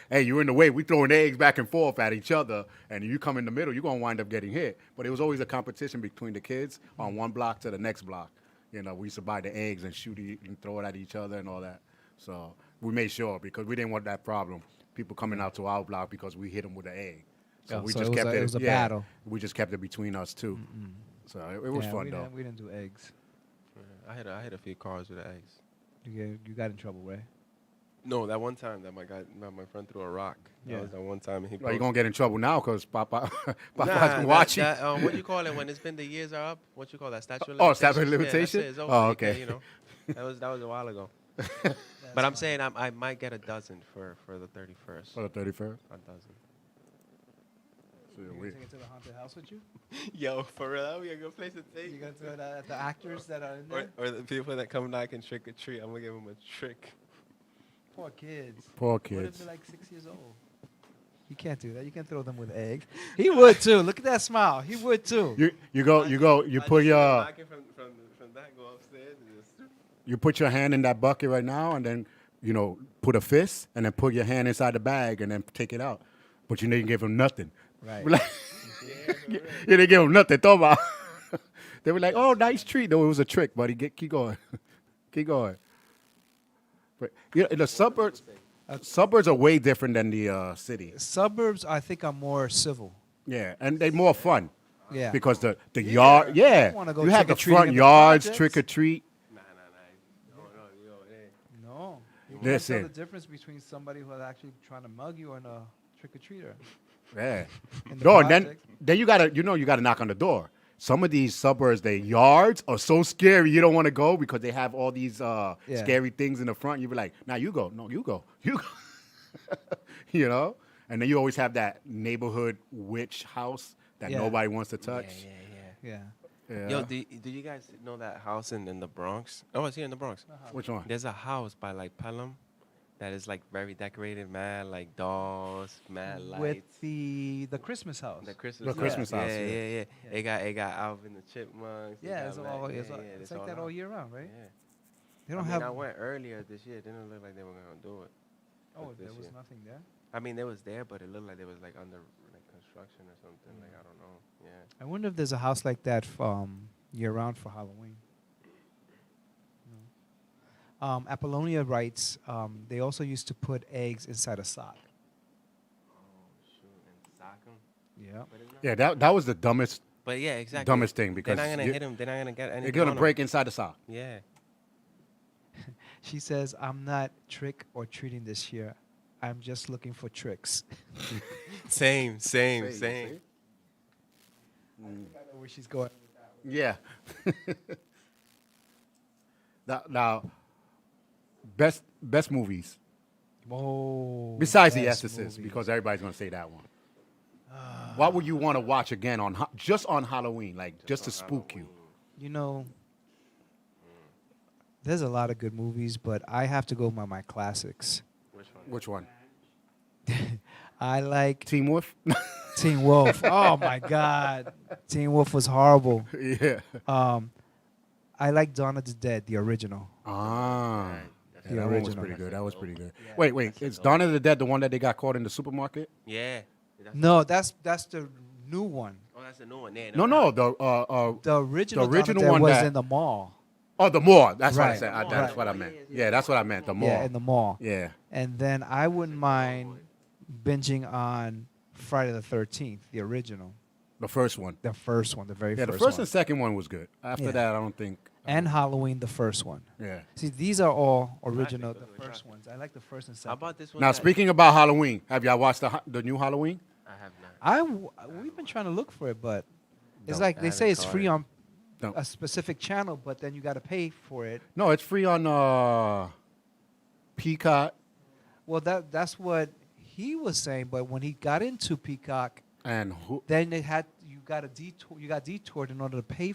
S3: Hey, you're in the way. We throwing eggs back and forth at each other, and you come in the middle, you're gonna wind up getting hit. But it was always a competition between the kids on one block to the next block. We used to buy the eggs and shoot it and throw it at each other and all that. So we made sure because we didn't want that problem. People coming out to our block because we hit them with an egg. So
S1: Oh,
S3: we
S1: so
S3: just
S1: it was
S3: kept
S1: a- it was a battle.
S3: We just kept it between us two. So it was
S1: Yeah,
S3: fun
S1: we
S3: though.
S1: Didn't, we didn't do eggs.
S2: I hit a few cars with the eggs.
S1: You got in trouble, right?
S2: No, that one time that my friend threw a rock.
S1: Yeah.
S2: That was that one time. And he
S3: Well, you're
S2: broke-
S3: gonna get in trouble now because Papa's
S2: Nah,
S3: watching.
S2: what do you call it when it's been the years are up? What you call that statute of
S3: Oh,
S2: limitations?
S3: statute of
S2: Yeah, that's
S3: limitation?
S2: it, it's over.
S3: Oh,
S2: You can't,
S3: okay.
S2: that was a while ago. But I'm saying I might get a dozen for the 31st.
S3: For the 31st.
S2: A dozen.
S1: You gonna take it to the haunted house with you?
S2: Yo, for real, that would be a good place to take.
S1: You gonna throw it at the actors that are in there?
S2: Or the people that come back and trick or treat. I'm gonna give them a trick.
S1: Poor kids.
S3: Poor
S1: What if
S3: kids.
S1: they're like 6 years old? You can't do that. You can throw them with eggs. He would too. Look at that smile. He would too.
S3: You put your
S2: from that go upstairs and just.
S3: you put your hand in that bucket right now and then put a fist and then put your hand inside the bag and then take it out. But you didn't give him nothing.
S1: Right.
S3: Like, you didn't give him nothing. Toma. They were like, "Oh, nice treat." No, it was a trick, buddy. Keep going, keep going. But in the suburbs are way different than the city.
S1: Suburbs, I think, are more civil.
S3: Yeah, and they're more fun.
S1: Yeah.
S3: Because the yard, yeah,
S1: don't wanna go
S3: you have the
S1: trick-or-treating
S3: front
S1: in the
S3: yards,
S1: projects.
S3: trick or treat.
S2: Nah. No, yo, hey.
S1: No. You can't
S3: Listen.
S1: tell the difference between somebody who's actually trying to mug you and a trick-or-treater.
S3: Yeah.
S1: In the
S3: No, and
S1: project.
S3: then you gotta knock on the door. Some of these suburbs, their yards are so scary you don't want to go because they have all these scary things in the front. You be like, "Nah, you go. No, you go. You go." You know. And then you always have that neighborhood witch house that
S1: Yeah.
S3: nobody wants to touch.
S1: Yeah.
S3: Yeah.
S2: Yo, do you guys know that house in the Bronx? Oh, it's here in the Bronx.
S3: Which one?
S2: There's a house by like Pelham that is like very decorated, mad like dolls, mad lights.
S1: With the Christmas house.
S2: The Christmas,
S3: The Christmas house,
S2: Yeah,
S3: yeah.
S2: yeah. It got Alvin the Chipmunks. it
S1: Yeah,
S2: got
S1: it's
S2: Mac-
S1: all,
S2: yeah,
S1: it's,
S2: yeah,
S1: it's
S2: it's
S1: like
S2: all
S1: that
S2: out.
S1: all year round, right?
S2: Yeah.
S1: They don't
S2: I
S1: have.
S2: mean, I went earlier this year. It didn't look like they were gonna do it.
S1: Oh,
S2: this
S1: there was
S2: year.
S1: nothing there.
S2: I mean, they was there, but it looked like they was like under like construction or something. Like I don't know. Yeah.
S1: I wonder if there's a house like that year round for Halloween. No. Apollonia writes they also used to put eggs inside a sock.
S2: Oh shoot, and sock 'em.
S1: Yeah.
S2: But it's not.
S3: Yeah, that was the dumbest
S2: But yeah, exactly.
S3: dumbest thing because
S2: they're not gonna
S3: you-
S2: hit him. They're not gonna get anything.
S3: They're gonna
S2: on 'em.
S3: break inside the sock.
S2: Yeah.
S1: She says, "I'm not trick or treating this year. I'm just looking for tricks."
S2: Same.
S1: I know where she's going.
S3: Yeah. now, best movies
S1: Whoa.
S3: besides The
S1: best
S3: Exorcist,
S1: movie.
S3: because everybody's gonna say that one. What would you want to watch again just on Halloween, like just to spook you?
S1: You know, there's a lot of good movies, but I have to go by my classics.
S3: Which one?
S1: I like
S3: Teen Wolf.
S1: Teen Wolf. Oh my God, Teen Wolf was horrible.
S3: Yeah.
S1: I like Dawn of the Dead, the original.
S3: Ah.
S1: The
S3: Yeah, that one was
S1: original.
S3: pretty good. That was pretty good.
S2: Yeah,
S3: Wait,
S2: that's a
S3: is
S2: dope
S3: Dawn of the Dead the one that they got caught in the supermarket?
S2: Yeah.
S1: No, that's the new one.
S2: Oh, that's a new one. Yeah,
S3: No,
S1: The original,
S3: The original
S1: Dawn of the Dead
S3: one
S1: was
S3: that-
S1: in the mall.
S3: the mall. That's what I
S1: Right.
S3: said.
S2: Mall,
S3: That's
S2: right.
S3: what I meant.
S2: Yeah,
S3: Yeah, that's what I meant. The mall.
S1: Yeah, in the mall.
S3: Yeah.
S1: And then I wouldn't mind binging on Friday the 13th, the original,
S3: The first one.
S1: the first one, the very
S3: Yeah,
S1: first
S3: the first
S1: one.
S3: and second one was good. After
S1: Yeah.
S3: that, I don't think.
S1: And Halloween, the first one.
S3: Yeah.
S1: See, these are all original,
S2: Classic,
S1: the
S2: those are
S1: first ones. I like the first and
S2: How
S1: second.
S2: about this one?
S3: Now,
S2: that-
S3: speaking about Halloween, have y'all watched the new Halloween?
S2: I have not.
S1: We've been trying to look for it, but it's
S3: Don't.
S1: like
S2: I
S1: they say
S2: haven't
S1: it's
S2: caught
S1: free
S2: it.
S1: on
S3: Don't.
S1: a specific channel, but then you got to pay for it.
S3: No, it's free on Peacock
S1: Well, that's what he was saying, but when he got into Peacock,
S3: and
S1: then you got detoured in order to pay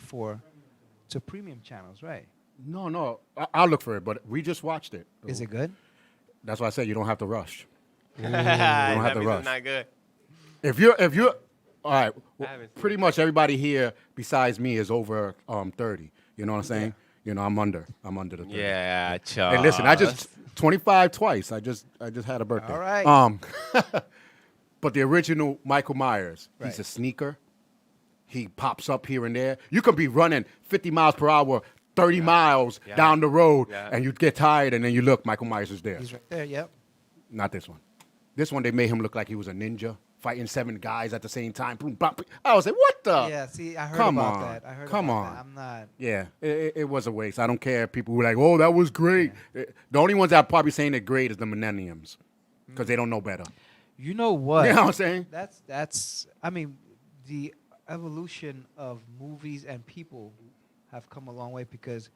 S1: to premium channels, right?
S3: No, I'll look for it. But we just watched it.
S1: Is it good?
S3: That's why I said you don't have to rush.
S2: That
S3: have to
S2: means
S3: rush.
S2: it's not good.
S3: If you're all right,
S2: I haven't seen
S3: pretty
S2: it.
S3: much everybody here besides me is over 30. You know what I'm saying? You know, I'm under the 30.
S2: Yeah, Charles.
S3: Hey, listen, I just 25 twice. I just had a birthday.
S1: All right.
S3: But the original Michael Myers, he's
S1: Right.
S3: a sneaker. He pops up here and there. You can be running 50 miles per hour, 30 miles
S2: Yeah.
S3: down the road,
S2: Yeah.
S3: and you get tired, and then you look, Michael Myers is there.
S1: He's right there. Yep.
S3: Not this one. This one, they made him look like he was a ninja, fighting 7 guys at the same time. Boom, bop. I was like, what the?
S1: Yeah. See, I heard
S3: Come
S1: about
S3: on.
S1: that. I heard
S3: Come
S1: about
S3: on.
S1: that. I'm not.
S3: Yeah, it was a waste. I don't care if people were like, oh, that was great. The only ones that are probably saying they're great is the millenniums because they don't know better.
S1: You know what?
S3: You know what I'm saying?
S1: That's. I mean, the evolution of movies and people have come a long way because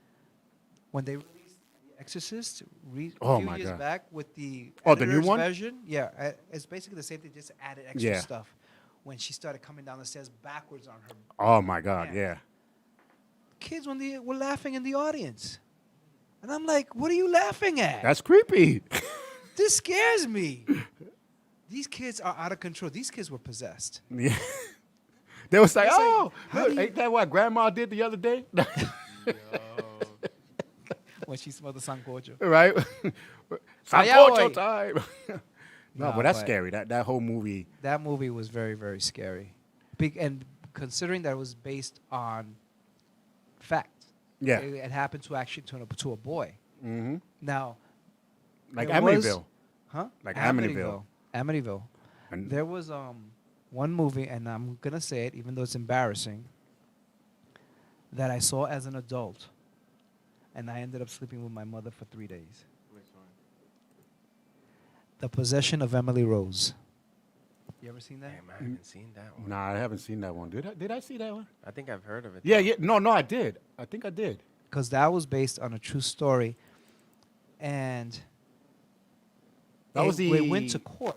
S1: when they released The Exorcist
S3: Oh
S1: a few
S3: my
S1: years
S3: God.
S1: back with the
S3: Oh, the new
S1: editor's
S3: one?
S1: version, yeah, it's basically the same thing, just added extra
S3: Yeah.
S1: stuff. When she started coming down the stairs backwards on her
S3: Oh my God,
S1: Yeah.
S3: yeah.
S1: kids, when they were laughing in the audience, and I'm like, "What are you laughing at?
S3: That's creepy.
S1: This scares me." These kids are out of control. These kids were possessed.
S3: Yeah. They was like,
S1: It's like,
S3: oh,
S1: how
S3: look,
S1: do you-
S3: ain't that what Grandma did the other day?
S1: When she smelled the sancocho.
S3: Right?
S1: Allá
S3: Sancocho
S1: voy.
S3: time. No,
S1: Nah,
S3: but that's
S1: but-
S3: scary. That whole movie.
S1: That movie was very, very scary. And considering that it was based on
S3: Yeah.
S1: It happened to actually to a boy.
S3: Mm-hmm.
S1: Now,
S3: Like
S1: there was-
S3: Amityville.
S1: huh?
S3: Like Amityville.
S1: Amityville.
S3: And
S1: There was one movie, and I'm gonna say it, even though it's embarrassing, that I saw as an adult, and I ended up sleeping with my mother for 3 days. The Possession of Emily Rose. You ever seen that?
S2: Damn, I haven't seen that one.
S3: Nah, I haven't seen that one. Did I see that one?
S2: I think I've heard of it.
S3: Yeah,
S2: though.
S3: yeah. No, I did. I think I did.
S1: Because that was based on a true story, and
S3: That was
S1: it went to court.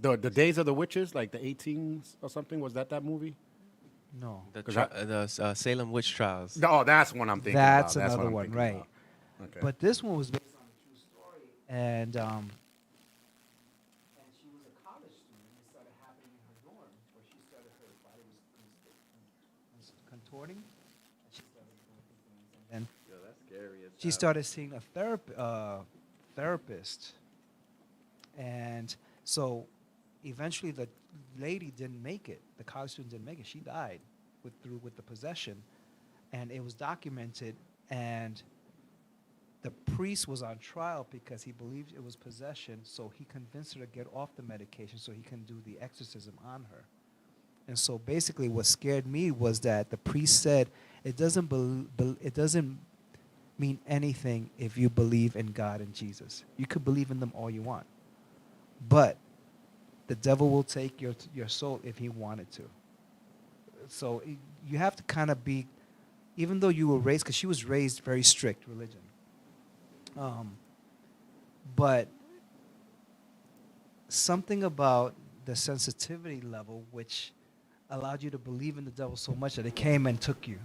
S3: the Days of the Witches, like the 18s or something. Was that movie?
S1: No,
S2: The
S3: 'Cause
S2: the Salem witch trials.
S3: No, that's one I'm thinking
S1: That's
S3: about.
S1: another
S3: what I'm
S1: one,
S3: thinking
S1: right.
S3: about. Okay.
S1: but this one was based on a true story, and she was a college student. It started happening in her dorm, where she started her body was contorting, and she started doing things, and
S2: Yo, that's scary.
S1: she started seeing a therapist, and so eventually the lady didn't make it. The college student didn't make it. She died with the possession, and it was documented. And the priest was on trial because he believed it was possession. So he convinced her to get off the medication so he can do the exorcism on her. And so basically, what scared me was that the priest said it doesn't mean anything if you believe in God and Jesus. You could believe in them all you want, but the devil will take your soul if he wanted to. So you have to kind of be, even though you were raised, because she was raised very strict religion, but something about the sensitivity level which allowed you to believe in the devil so much that it came and took you.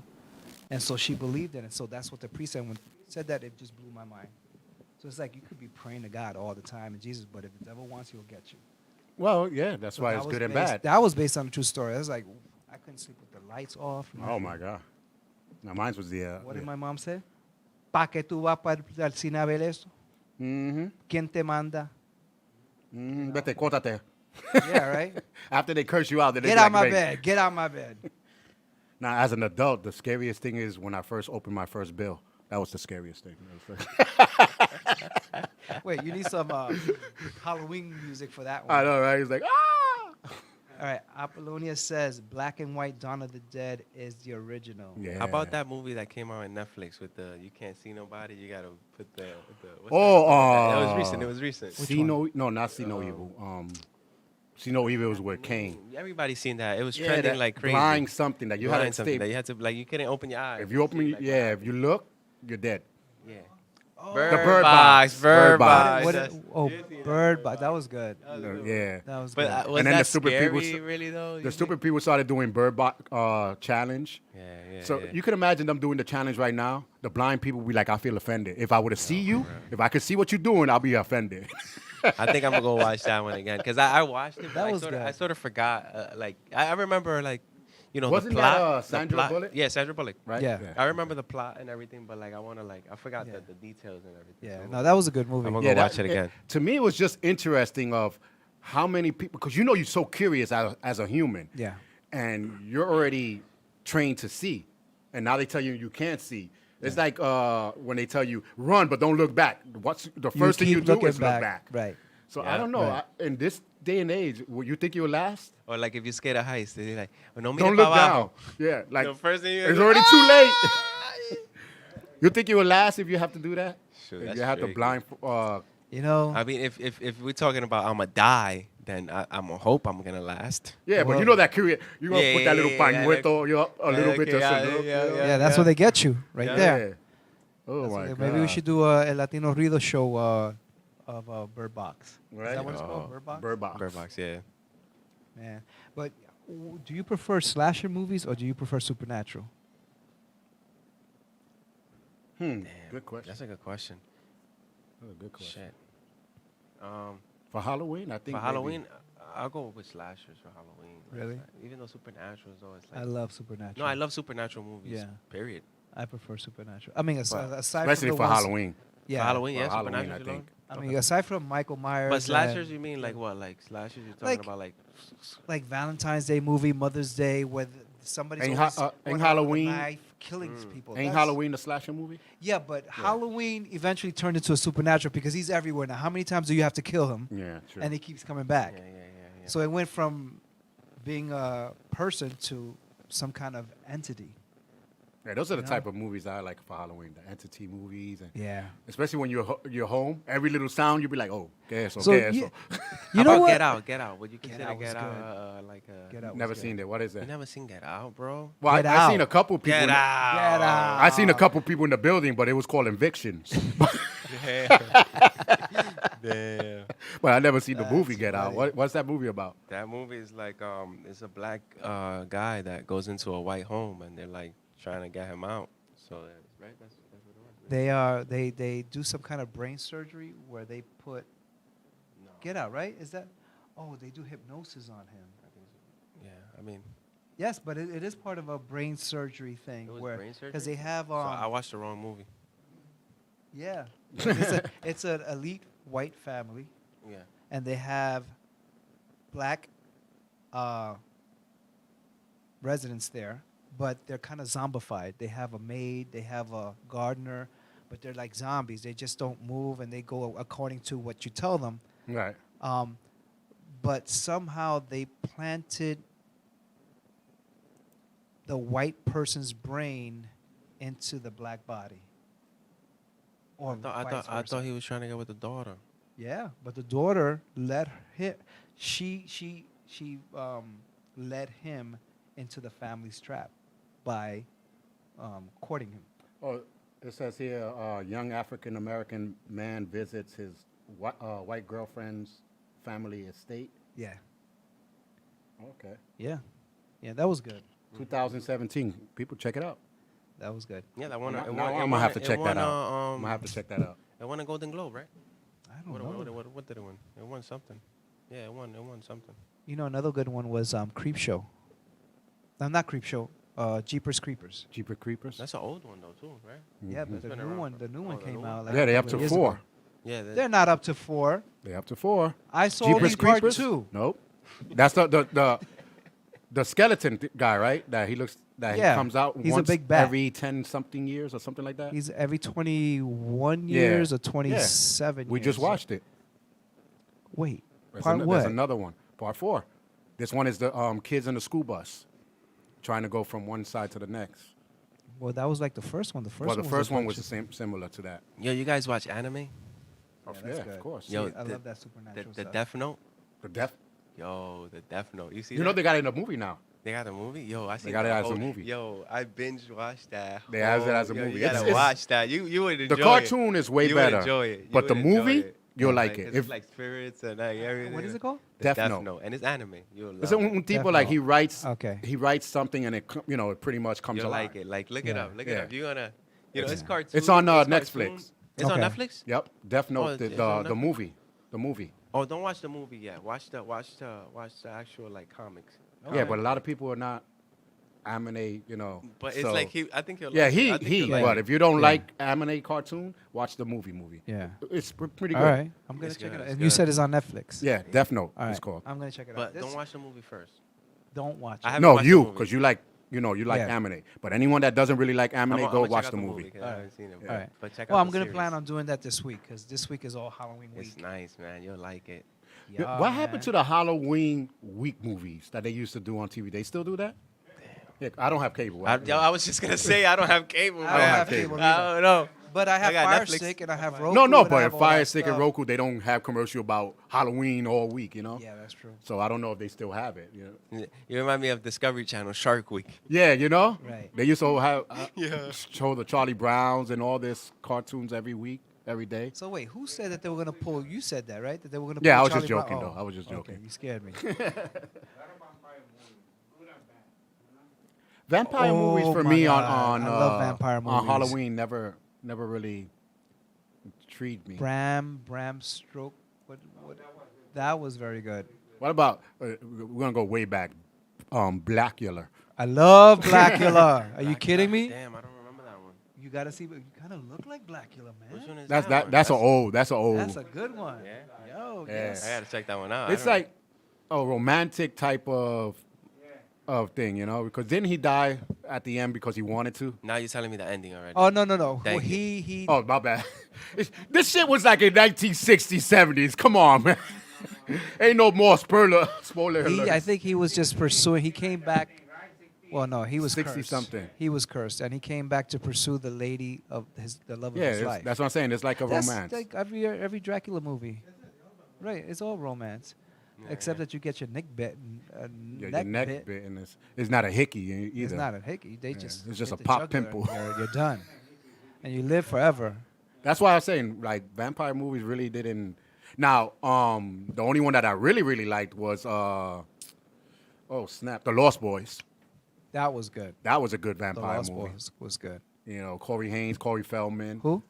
S1: And so she believed in it. So that's what the priest said. When he said that, it just blew my mind. So it's like you could be praying to God all the time and Jesus, but if the devil wants you, he'll get you.
S3: Well, yeah, that's
S1: So
S3: why
S1: that
S3: it's
S1: was
S3: good and
S1: based-
S3: bad.
S1: That was based on a true story. I was like, I couldn't sleep with the lights off.
S3: Oh my God. Now mine was the.
S1: What did my mom say? ¿Pa qué tú vas al cine a ver eso?
S3: Mm-hmm.
S1: ¿Quién te manda?
S3: Vete, córtate.
S1: Yeah, right?
S3: After they curse you out, then they
S1: Get
S3: be
S1: out
S3: like,
S1: my
S3: "Wait."
S1: bed. Get out my bed.
S3: Now, as an adult, the scariest thing is when I first opened my first bill. That was the scariest thing.
S1: Wait, you need some Halloween music for that
S3: I
S1: one.
S3: know, right? He's like, ah!
S1: All right, Apollonia says Black and White Dawn of the Dead is the original.
S3: Yeah.
S2: How about that movie that came out on Netflix with the you can't see nobody? You gotta put the what's
S3: Oh,
S2: that? It was recent. It was recent.
S3: See no, no, not see no evil. See no evil was with Kane.
S2: Everybody's seen that. It was
S3: Yeah,
S2: trending
S3: that
S2: like crazy.
S3: blind something that you had
S2: Blind
S3: to
S2: something
S3: stay.
S2: that you had to like you couldn't open your eyes.
S3: If you open,
S2: Like,
S3: yeah, if you look, you're dead.
S2: yeah.
S1: Oh,
S3: Bird Box.
S2: Bird
S3: Bird Box.
S2: Box.
S1: What
S2: That's-
S1: oh, Bird Box. That was good.
S3: Yeah.
S1: That was
S2: But
S1: good.
S2: was
S3: And then
S2: that
S3: the stupid people
S2: scary,
S3: s-
S2: really though?
S3: The stupid people started doing Bird Box challenge.
S2: Yeah, yeah.
S3: So
S2: yeah.
S3: you can imagine them doing the challenge right now. The blind people will be like, I feel offended. If I were to see you, if I could see what you're doing, I'll be offended.
S2: I think I'm gonna go watch that one again because I watched it. But
S1: That was
S2: I
S1: good.
S2: sort of forgot. Like I remember like, you know,
S3: Wasn't
S2: the
S3: that,
S2: plot. the
S3: Sandra
S2: plot-
S3: Bullock?
S2: Yeah, Sandra Bullock.
S3: Right?
S1: Yeah.
S2: I remember the plot and everything, but like I wanna like I forgot
S1: Yeah.
S2: the details and everything.
S1: Yeah,
S2: So
S1: no, that was a good movie.
S2: I'm gonna go watch
S3: that-
S2: it again.
S3: To me, it was just interesting of how many people, because you know you're so curious as a human.
S1: Yeah.
S3: And you're already trained to see. And now they tell you you can't see. It's like when they tell you, run, but don't look back. What's the first thing you
S1: keep
S3: do
S1: looking
S3: is look back.
S1: Right.
S3: So I
S2: Yeah.
S3: don't know.
S1: Right.
S3: In this day and age, would you think you'll last?
S2: Or like if you skate a heist, they're like, oh, no,
S3: Don't look down. Yeah, like
S2: The first thing you
S3: it's
S2: do-
S3: already too late. You think you will last if you have to do that?
S2: Shoot,
S3: If
S2: that's
S3: you have to
S2: tricky.
S3: blind.
S1: You know,
S2: I mean, if we're talking about I'm gonna die, then I'm gonna hope I'm gonna last.
S3: Yeah, but
S1: Well-
S3: you know that curious. You're gonna
S2: Yeah,
S3: put
S2: yeah,
S3: that little
S2: yeah, yeah,
S3: pañueto you up a little bit
S2: okay,
S3: just
S2: yeah,
S3: to look.
S2: yeah,
S3: you know?
S1: yeah, that's where they get you right
S2: Yeah.
S1: there.
S3: Oh
S1: That's
S3: my
S1: what-
S3: god.
S1: maybe we should do a Latino Ruido show of Bird Box. Is
S3: Right.
S1: that what it's
S2: Oh.
S1: called? Bird Box?
S3: Bird Box.
S2: Bird Box, yeah.
S1: Man. But do you prefer slasher movies or do you prefer supernatural?
S3: Good question.
S2: That's a good question.
S3: That's a good question.
S2: Shit.
S3: For Halloween, I think
S2: For
S3: maybe-
S2: Halloween, I'll go with slashers for Halloween. Like,
S1: Really?
S2: even though supernatural is always like.
S1: I love supernatural.
S2: No, I love supernatural movies.
S1: Yeah.
S2: Period.
S1: I prefer supernatural. I mean, aside
S3: especially
S1: from the
S3: for
S1: ones-
S3: Halloween.
S1: Yeah.
S2: For Halloween,
S3: For
S2: yeah,
S3: Halloween,
S2: supernatural.
S3: I
S2: you
S3: think.
S1: I mean, aside from Michael Myers.
S2: But slashers,
S1: and,
S2: you mean like what? Like slashers, you're talking
S1: Like-
S2: about like.
S1: like Valentine's Day movie, Mother's Day, where somebody's
S3: Ain't
S1: always
S3: Ha-
S1: going
S3: ain't
S1: around with a
S3: Halloween-
S1: knife, killing people.
S3: Ain't
S1: That's-
S3: Halloween a slasher movie?
S1: Yeah, but Halloween eventually turned into a supernatural because he's everywhere now. How many times do you have to kill him?
S3: Yeah, true.
S1: And he keeps coming back.
S2: Yeah.
S1: So it went from being a person to some kind of entity.
S3: Yeah, those are the
S1: know?
S3: type of movies I like for Halloween, the entity movies, and
S1: Yeah.
S3: especially when you're home. Every little sound, you'll be like, "Oh, que eso,
S1: So
S3: que
S1: you-
S3: eso."
S1: You
S2: How
S1: know
S2: about
S1: what?
S2: Get Out? Get Out. Would you consider
S1: Out was
S2: Get Out
S1: good.
S2: like a?
S1: Get Out was
S3: Never
S1: good.
S3: seen it. What is
S2: You
S3: that?
S2: never seen Get Out, bro?
S3: Well,
S1: Get
S3: I seen
S1: Out.
S3: a couple people.
S2: Get Out.
S1: Get Out.
S3: I seen a couple people in the building, but it was called evictions.
S2: Damn.
S3: But I never seen the movie
S1: That's
S3: Get Out.
S1: funny.
S3: What's that movie about?
S2: That movie is like it's a black guy that goes into a white home and they're like trying to get him out. So right, that's what it was.
S1: They do some kind of brain surgery where they put
S2: No,
S1: Get Out, right? Is that? Oh, they do hypnosis on him.
S2: I think so. Yeah, I mean,
S1: Yes, but it is part of a brain surgery thing
S2: It was
S1: where
S2: brain
S1: because they
S2: surgery?
S1: have
S2: so I watched the wrong movie.
S1: yeah, it's an elite white family
S2: Yeah.
S1: and they have black residents there, but they're kind of zombified. They have a maid, they have a gardener, but they're like zombies. They just don't move and they go according to what you tell them.
S3: Right.
S1: But somehow they planted the white person's brain into the black body. Or
S2: I
S1: vice
S2: thought
S1: versa.
S2: he was trying to get with the daughter.
S1: Yeah, but the daughter let him. She led him into the family's trap by courting him.
S3: Oh, it says here, a young African American man visits his white girlfriend's family estate.
S1: Yeah,
S3: Okay.
S1: yeah, that was good.
S3: 2017. People check it out.
S1: That was good.
S2: Yeah, that one.
S3: Now
S2: it
S3: I'm
S2: won-
S3: gonna have to
S2: it
S3: check
S2: won,
S3: that out. I'm gonna have to check that out.
S2: It won a Golden Globe, right?
S1: I don't know.
S2: What did it win? It won something. Yeah, it won something.
S1: You know, another good one was Creep Show. No, not Creep Show. Jeepers Creepers.
S3: Jeepers Creepers.
S2: That's an old one though, too, right?
S1: Yeah, but
S2: It's been
S1: the new
S2: around
S1: one,
S2: for-
S1: the new
S2: oh,
S1: one
S2: the
S1: came
S2: new
S1: out.
S2: one?
S1: Like
S3: Yeah,
S1: a
S3: they up
S1: couple
S3: to
S1: years
S3: 4.
S1: ago.
S2: Yeah,
S1: They're not up to 4.
S3: They up to 4.
S1: I saw
S3: Jeepers
S1: only part
S3: Creepers.
S1: 2.
S3: Nope. That's the skeleton guy, right? That he looks. That
S1: Yeah,
S3: he comes out
S1: he's a
S3: once
S1: big bat.
S3: every 10-something years or something like that.
S1: He's every 21
S3: Yeah.
S1: years or
S3: Yeah.
S1: 27
S3: We
S1: years.
S3: just watched it.
S1: Wait,
S3: There's,
S1: part
S3: there's
S1: what?
S3: another one, part 4. This one is the kids in the school bus trying to go from one side to the next.
S1: Well, that was like the first one. The first
S3: Well,
S1: one
S3: the first
S1: a
S3: one
S1: bunch
S3: was the
S1: of-
S3: same, similar to that.
S2: Yo, you guys watch anime?
S1: Yeah, that's
S3: yeah,
S1: good.
S3: of course.
S2: Yo,
S1: I
S2: the-
S1: love that supernatural
S2: The
S1: stuff.
S2: Death Note?
S3: The death.
S2: Yo, the Death Note. You see
S3: You know
S2: that?
S3: they got it in a movie now.
S2: They got a movie? Yo, I see
S3: got it as a movie.
S2: Yo, I binge watched that.
S3: They has it as a
S2: Yo,
S3: movie.
S2: You gotta
S3: It's-
S2: watch that. You would enjoy
S3: The
S2: it.
S3: cartoon is way
S2: You
S3: better.
S2: would enjoy it. You
S3: But the
S2: would enjoy
S3: movie,
S2: it.
S3: you'll
S2: Yeah,
S3: like it.
S2: 'cause
S3: If
S2: it's like spirits and like everything.
S1: What is it called?
S2: The
S3: Death
S2: Death
S3: Note.
S2: Note. And it's anime. You'll love
S3: it's
S2: it.
S3: un tipo
S1: Death
S3: like
S1: Note.
S3: he writes.
S1: Okay.
S3: He writes something and it it pretty much comes
S2: You'll
S3: alive.
S2: like it. Like, look it
S1: Yeah.
S2: up. Look
S3: Yeah.
S2: it up. You're gonna, it's
S1: Yeah.
S2: cartoon.
S3: It's on
S2: cartoon.
S3: Netflix.
S2: It's on
S1: Okay.
S2: Netflix?
S3: Yep. Death Note.
S2: it's
S3: the
S2: on
S3: the
S2: Netflix.
S3: movie. The movie.
S2: Oh, don't watch the movie yet. Watch the actual like comics.
S3: Yeah, but a lot of people are not anime.
S2: But it's
S3: so-
S2: like I think you'll
S3: Yeah,
S2: like it. I think
S3: he.
S2: you'll like
S3: But
S2: it.
S3: if you don't
S1: Yeah.
S3: like anime cartoon, watch the movie.
S1: Yeah.
S3: It's pretty good.
S1: All right. I'm gonna
S2: It's
S1: check
S2: good,
S1: it out.
S2: it's
S1: And you
S2: good.
S1: said it's on Netflix.
S3: Yeah, Death Note.
S1: All
S3: It's
S1: right.
S3: called.
S1: I'm gonna check it out.
S2: But
S1: This-
S2: don't watch the movie first.
S1: Don't watch
S2: I
S1: it.
S2: haven't
S3: No,
S2: watched the
S3: you,
S2: movie.
S3: because you like
S1: Yeah.
S3: anime. But anyone that doesn't really like anime,
S2: I'ma
S3: go
S2: check
S3: watch
S2: out
S3: the movie.
S2: 'cause I haven't seen it.
S1: All right.
S2: But check
S1: Well,
S2: out
S1: I'm
S2: the
S1: gonna
S2: series.
S1: plan on doing that this week because this week is all Halloween week.
S2: It's nice, man. You'll like it.
S1: Yeah,
S3: What happened
S1: man.
S3: to the Halloween week movies that they used to do on TV? They still do that? Yeah, I don't have cable.
S2: I was just gonna say I don't have cable.
S1: I don't
S2: man.
S1: have cable
S2: I
S1: either.
S2: don't know.
S1: But I have
S2: got
S1: Fire
S2: Netflix.
S1: Stick and I have Roku.
S3: no,
S1: and I
S3: but
S1: have
S3: if
S1: all
S3: Fire
S1: that
S3: Stick and
S1: stuff.
S3: Roku, they don't have commercial about Halloween all week,
S1: Yeah, that's true.
S3: So I don't know if they still have it.
S2: You remind me of Discovery Channel Shark Week.
S3: Yeah,
S1: Right.
S3: They used to have
S2: Yeah.
S3: show the Charlie Browns and all this cartoons every week, every day.
S1: So wait, who said that they were gonna pull? You said that, right? That they were gonna.
S3: Yeah,
S1: pull
S3: I was just
S1: Charlie
S3: joking,
S1: Brown?
S3: though. I was just
S1: Okay,
S3: joking.
S1: you scared me.
S3: Vampire
S1: Oh
S3: movies for
S1: my
S3: me
S1: God.
S3: on
S1: I love vampire
S3: on
S1: movies.
S3: Halloween never really intrigued me.
S1: Bram Stroke. What? That was very good.
S3: What about we're gonna go way back? Blackula.
S1: I love Blackula. Are you kidding me?
S2: Damn, I don't remember that one.
S1: You gotta see. You kind of look like Blackula,
S2: Which
S1: man.
S2: one is
S3: That's
S2: that one?
S3: that's an old.
S1: That's a good one.
S2: Yeah?
S1: Yo,
S3: Yeah.
S1: yes.
S2: I gotta check that one out.
S3: It's like a romantic type of of thing, you know, because didn't he die at the end because he wanted to?
S2: Now you're telling me the ending already.
S1: Oh no. Well,
S2: Thank you.
S1: he.
S3: Oh, my bad. This shit was like in 1960s, 70s. Come on, man. Ain't no more spoiler alert.
S1: I think he was just pursuing. He came back. Well, no, he was
S3: 60
S1: cursed.
S3: something.
S1: He was cursed, and he came back to pursue the lady of the love of his life.
S3: that's what I'm saying. It's like a
S1: That's
S3: romance.
S1: like every Dracula movie, right? It's all romance, except that you get your neck bit.
S3: Yeah, your neck bit, and it's not a hickey either.
S1: It's not a hickey. They just
S3: it's just
S1: hit
S3: a
S1: the
S3: pop
S1: jugular
S3: pimple.
S1: and you're done, and you live forever.
S3: That's why I was saying, like, vampire movies really didn't. Now, the only one that I really liked was, oh snap, The Lost Boys.
S1: That was good.
S3: That was a good
S1: The
S3: vampire
S1: Lost
S3: movie.
S1: Boys was good.
S3: You know, Corey Haim, Corey Feldman.
S1: Who?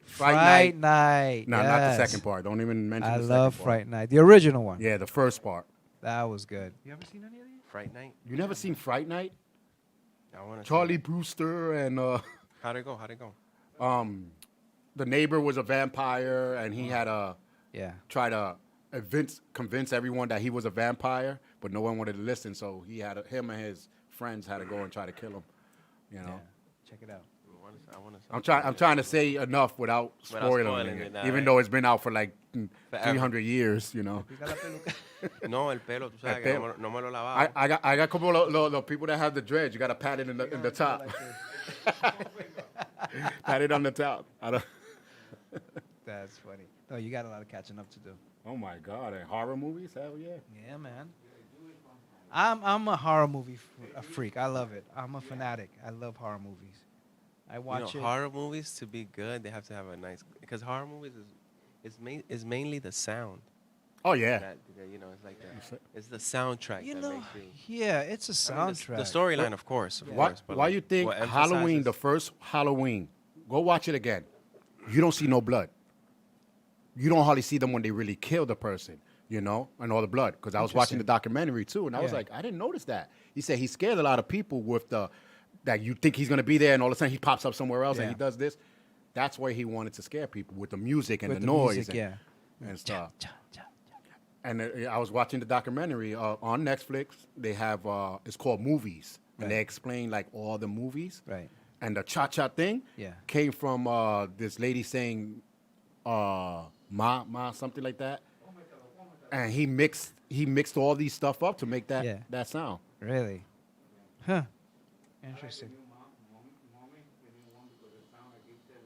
S3: Fright
S1: Night.
S3: No, not the
S1: yes.
S3: second part. Don't even mention
S1: I
S3: the
S1: love
S3: second part.
S1: Fright Night, the original one.
S3: Yeah, the first part.
S1: That was good. You ever seen any of these?
S2: Fright Night.
S3: You never seen Fright Night?
S2: I want to.
S3: Charlie Brewster and
S2: How'd it go? How'd it go?
S3: the neighbor was a vampire, and he had to
S1: Yeah.
S3: try to convince everyone that he was a vampire, but no one wanted to listen. So him and his friends had to go and try to kill him. You know.
S1: Yeah. Check it out.
S2: I want to.
S3: I'm trying to say enough without spoiling
S2: spoiling
S3: it,
S2: it, nah,
S3: even
S2: right.
S3: though it's been out for like
S2: Forever.
S3: 300 years, you know.
S2: No, el pelo, tú sabes
S3: El
S2: que
S3: pelo.
S2: no me lo lavaba.
S3: I got a couple of the people that have the dreads. You got to pat it in the top. Pat it on the top.
S1: That's funny. No, you got a lot of catching up to do.
S3: Oh my God! And horror movies? Hell yeah!
S1: Yeah, man. I'm a horror movie a freak. I love it. I'm a fanatic. I love horror movies. I watch it.
S2: Horror movies to be good, they have to have a nice. Because horror movies is mainly the sound.
S3: Oh yeah.
S2: That, it's like it's the soundtrack
S1: You
S2: that
S1: know,
S2: makes you.
S1: yeah, it's a
S2: I mean,
S1: soundtrack.
S2: the storyline, of course. But
S3: Why
S2: like,
S3: you think
S2: what
S3: Halloween, the
S2: emphasizes-
S3: first Halloween, go watch it again. You don't see no blood. You don't hardly see them when they really kill the person, you know, and all the blood. Because I was watching the documentary too, and I was
S1: Yeah.
S3: like, I didn't notice that. He said he scared a lot of people with that you think he's gonna be there, and all of a sudden he pops up somewhere else and he
S1: Yeah.
S3: does this. That's why he wanted to scare people with the music and
S1: With
S3: the
S1: the
S3: noise
S1: music,
S3: and,
S1: yeah.
S3: and stuff.
S1: Cha, cha, cha.
S3: And I was watching the documentary on Netflix. They have it's called Movies, and they
S1: Right.
S3: explain like all the movies.
S1: Right.
S3: And the cha-cha thing
S1: Yeah.
S3: came from this lady saying ma something like that. And he mixed all these stuff up to make
S1: Yeah.
S3: that sound.
S1: Really? Huh. Interesting.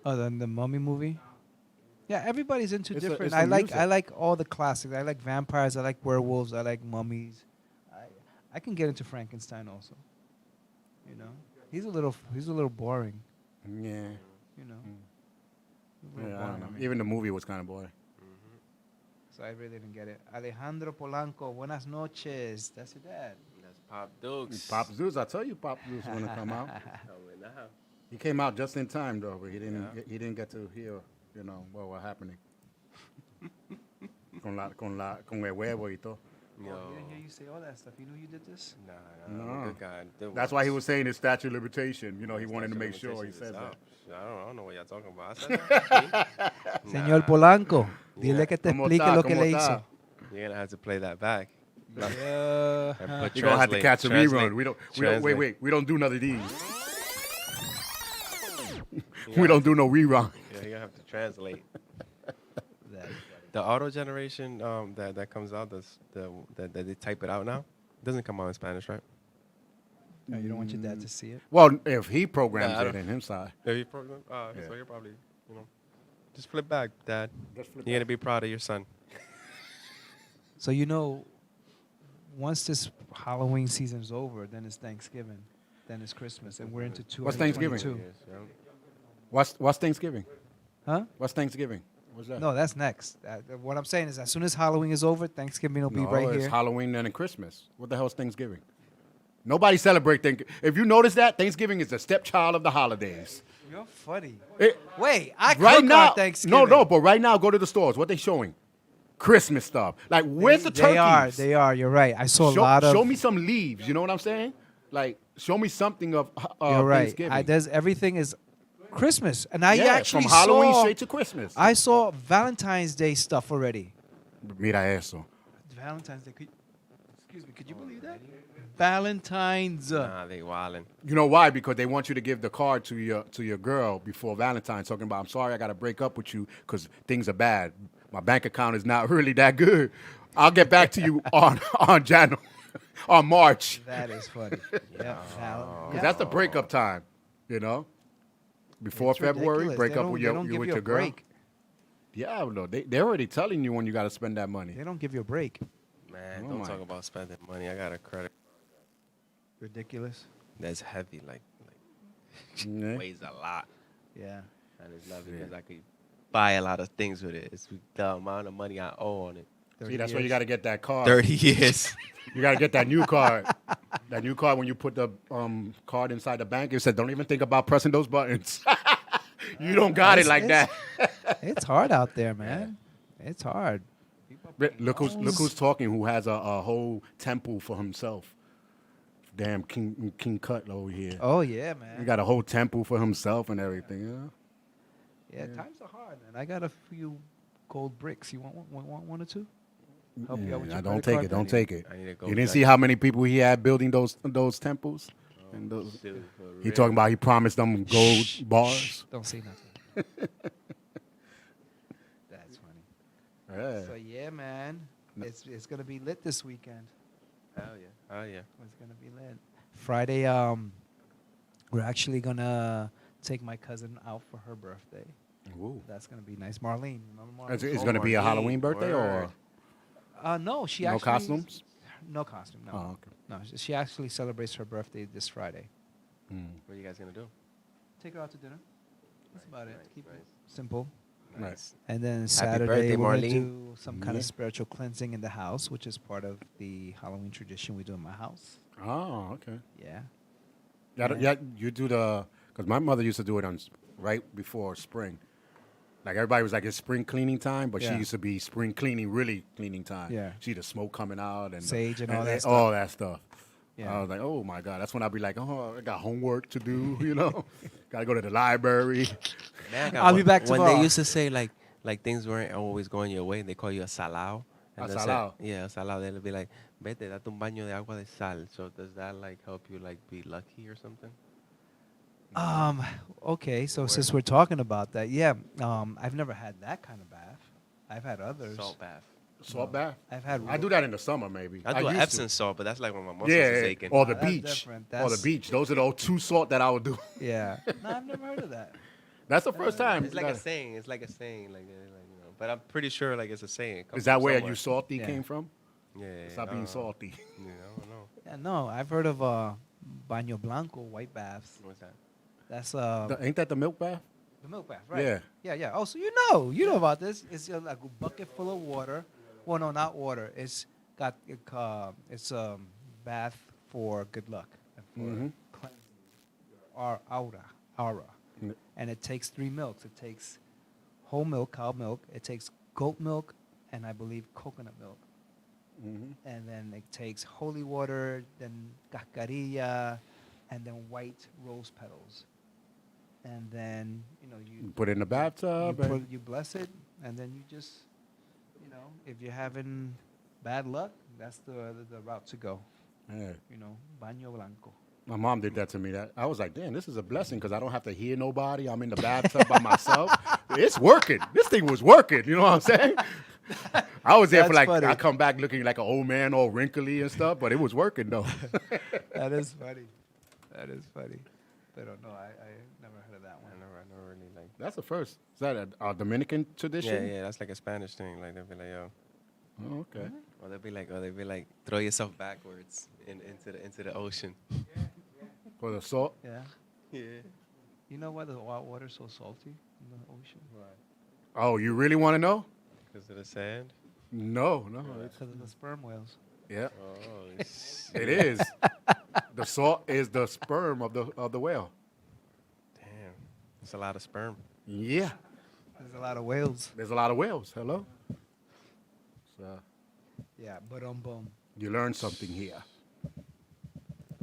S1: Oh, the Mummy movie? Yeah, everybody's into
S3: It's a-
S1: different.
S3: it's the
S1: I
S3: music.
S1: like all the classics. I like vampires. I like werewolves. I like mummies. I can get into Frankenstein also. You know, he's a little boring.
S3: Yeah.
S1: You know. He's a
S3: Yeah,
S1: little
S3: I don't
S1: boring
S3: know.
S1: to me.
S3: Even the movie was kind of boring.
S1: So I really didn't get it. Alejandro Polanco, buenas noches. That's your dad.
S2: That's Pop Dukes.
S3: Pop Zeus, I tell you, Pop Zeus was gonna come out.
S2: Coming out.
S3: He came out just in time though, but he didn't get to hear, you know, what was happening. con el huevo y todo.
S2: Yo.
S1: Oh, he didn't hear you say all that stuff. You knew you did this?
S2: No.
S3: No.
S2: Good God.
S3: That's why he was saying his statute of limitation. You know, he wanted to make sure he said that.
S2: I don't know what y'all talking about. I said that.
S1: Señor Polanco, dile que te
S3: ¿Cómo
S1: explique
S3: está?
S1: lo que
S3: ¿Cómo
S1: le
S3: está?
S1: hizo.
S2: You're gonna have to play that back. And put
S3: You're gonna have to
S2: translate-
S3: catch a
S2: translate-
S3: rerun. We don't
S2: translate.
S3: wait. We don't do none of these. We don't do no rerun.
S2: Yeah, you're gonna have to translate. The auto generation that comes out, that they type it out now, doesn't come out in Spanish, right?
S1: No, you don't want your dad to see it?
S3: Well, if he programs
S2: Nah, I
S3: it
S2: don't-
S3: in his side.
S2: Yeah, you probably,
S3: Yeah.
S2: so you're probably, just flip back, Dad.
S3: Just flip
S2: You're gonna be proud of your son.
S1: So you know, once this Halloween season's over, then it's Thanksgiving, then it's Christmas, and we're into 2022.
S3: What's Thanksgiving? What's Thanksgiving?
S1: Huh?
S3: What's Thanksgiving? What's that?
S1: No, that's next. What I'm saying is, as soon as Halloween is over, Thanksgiving will be
S3: No,
S1: right
S3: it's
S1: here.
S3: Halloween and Christmas. What the hell is Thanksgiving? Nobody celebrate Thanksgiving. If you notice that, Thanksgiving is the stepchild of the holidays.
S1: You're funny.
S3: It-
S1: Wait, I
S3: right
S1: cook
S3: now,
S1: on Thanksgiving.
S3: no, but right now, go to the stores. What they showing? Christmas stuff. Like, where's the turkeys?
S1: They are. You're right. I saw a lot of.
S3: Show me some leaves. You know what I'm saying? Like, show me something of
S1: You're right.
S3: Thanksgiving.
S1: There's everything is Christmas, and I
S3: yeah,
S1: actually
S3: from Halloween
S1: saw.
S3: straight to Christmas.
S1: I saw Valentine's Day stuff already.
S3: Mira eso.
S1: Valentine's Day. Excuse me, could you believe that? Valentine's.
S2: Nah, they wildin'.
S3: You know why? Because they want you to give the card to your girl before Valentine's, talking about, I'm sorry, I got to break up with you because things are bad. My bank account is not really that good. I'll get back to you on January, on March.
S1: That is funny. Yeah.
S3: Because that's the breakup time, you know? Before
S1: It's
S3: February,
S1: ridiculous.
S3: break
S1: They
S3: up
S1: don't-
S3: with
S1: they
S3: your,
S1: don't
S3: you
S1: give
S3: with
S1: you a
S3: your girl.
S1: break.
S3: Yeah, no, they're already telling you when you got to spend that money.
S1: They don't give you a break.
S2: Man,
S3: Oh
S2: don't
S3: my.
S2: talk about spending money. I got a credit
S1: Ridiculous.
S2: that's heavy, like
S3: Yeah.
S2: weighs a lot.
S1: Yeah.
S2: And it's lovely because I could buy a lot of things with it. It's the amount of money I owe on it.
S3: See, that's why you
S1: years.
S3: got to get that card.
S2: 30 years.
S3: You got to get that new card. That new card, when you put the card inside the bank, it said, don't even think about pressing those buttons. You don't got it like that.
S1: It's hard out there, man. It's hard.
S3: Look who's talking, who has a whole temple for himself. Damn King Cut over here.
S1: Oh yeah,
S3: He
S1: man.
S3: got a whole temple for himself and everything.
S1: Yeah, times are hard, man. I got a few gold bricks. You want one or two? Help you out with
S3: Yeah,
S1: your
S3: don't
S1: credit
S3: take
S1: card
S3: it. Don't
S1: debt?
S3: take it.
S2: I need to go
S3: You didn't
S2: back.
S3: see how many people he had building those temples. And those,
S2: Dude, for
S3: he
S2: real.
S3: talking about he promised them gold bars.
S1: Don't say nothing. That's funny.
S3: Yeah.
S1: So yeah, man, it's gonna be lit this weekend.
S2: Hell yeah. Hell yeah.
S1: It's gonna be lit. Friday, we're actually gonna take my cousin out for her birthday.
S3: Ooh.
S1: That's gonna be nice. Marlene, remember Marlene?
S3: It's
S2: Oh,
S3: going to be a
S2: Marlene,
S3: Halloween birthday
S2: word.
S3: or
S1: No, she
S3: no
S1: actually
S3: costumes?
S1: No costume. No,
S3: Oh, okay.
S1: no. She actually celebrates her birthday this Friday.
S2: What are you guys going to do?
S1: Take her out to dinner. That's about it.
S2: nice,
S1: Keep
S2: nice.
S1: it simple.
S3: Nice.
S1: And then
S2: birthday,
S1: Saturday we're gonna
S2: Marlene.
S1: do some kind
S3: Yeah.
S1: of spiritual cleansing in the house, which is part of the Halloween tradition we do in my house.
S3: Oh, okay.
S1: Yeah.
S3: Yeah, you do because my mother used to do it right before spring. Like everybody was like, it's spring cleaning time, but she
S1: Yeah.
S3: used to be spring cleaning, really cleaning time.
S1: Yeah.
S3: See the smoke coming out and
S1: Sage and all that stuff.
S3: all that stuff.
S1: Yeah.
S3: I was like, oh my God. That's when I'd be like, oh, I got homework to do, you know? Got to go to the library.
S2: Man,
S1: I'll be back
S2: When
S1: tomorrow.
S2: they used to say, like things weren't always going your way, they call you a salao.
S3: A
S2: they'll say-
S3: salao.
S2: Yeah, a salao. They'll be like, vete, date un baño de agua de sal. So does that, like, help you, like, be lucky or something?
S1: Okay, so since we're talking about that, yeah, I've never had that kind of bath. I've had others.
S2: Salt bath.
S3: Salt bath.
S1: I've had.
S3: I do that in the summer, maybe.
S2: I do an
S3: used to.
S2: Epsom salt, but that's like when my muscles
S3: Yeah,
S2: is aching.
S3: or the
S1: That's
S3: beach.
S1: different.
S3: Or the
S1: That's-
S3: beach. Those are the two salt that I would do.
S1: Yeah. No, I've never heard of that.
S3: That's the first time.
S2: It's like a saying. It's like a saying. Like, you know. But I'm pretty sure, like, it's a saying. It comes
S3: Is that
S2: from
S3: where
S2: somewhere.
S3: you salty
S1: Yeah.
S3: came from?
S2: Yeah.
S3: Stop being salty.
S2: Yeah, I don't know.
S1: Yeah, no, I've heard of baño blanco, white baths.
S2: What's that?
S1: That's
S3: Ain't that the milk bath?
S1: the milk bath, right?
S3: Yeah.
S1: Yeah. Oh, so you know about this. It's like a bucket full of water. Well, no, not water. It's got it's a bath for good luck and for cleansing our aura.
S3: Mm.
S1: And it takes 3 milks. It takes whole milk, cow milk. It takes goat milk, and I believe coconut milk. And then it takes holy water, then cascarilla, and then white rose petals. And then you
S3: Put it in the bathtub. and-
S1: you bless it, and then you just if you're having bad luck, that's the route to go.
S3: Yeah.
S1: Baño blanco.
S3: My mom did that to me. That I was like, damn, this is a blessing because I don't have to hear nobody. I'm in the bathtub by myself. It's working. This thing was working. You know what I'm saying? I was there for
S1: That's
S3: like,
S1: funny.
S3: I come back looking like an old man, all wrinkly and stuff, but it was working though.
S1: That is funny. That is funny. But no, I never heard of that
S2: I
S1: one.
S2: never really, like.
S3: That's the first. Is that a Dominican
S2: Yeah,
S3: tradition?
S2: yeah, that's like a Spanish thing. Like, they'll be like, yo.
S3: Oh, okay.
S2: Or they'll be like, throw yourself backwards into the ocean.
S3: For the salt.
S1: Yeah.
S2: Yeah.
S1: You know why the water's so salty in the ocean?
S3: Oh, you really want to know?
S2: Because of the sand?
S3: No. It's,
S1: Because of the sperm whales.
S3: yeah,
S2: Oh,
S3: it is. The salt is the sperm of the whale.
S2: damn. That's a lot of sperm.
S3: Yeah.
S1: There's a lot of whales.
S3: There's a lot of whales. Hello. So
S1: Yeah, but boom.
S3: you learn something here.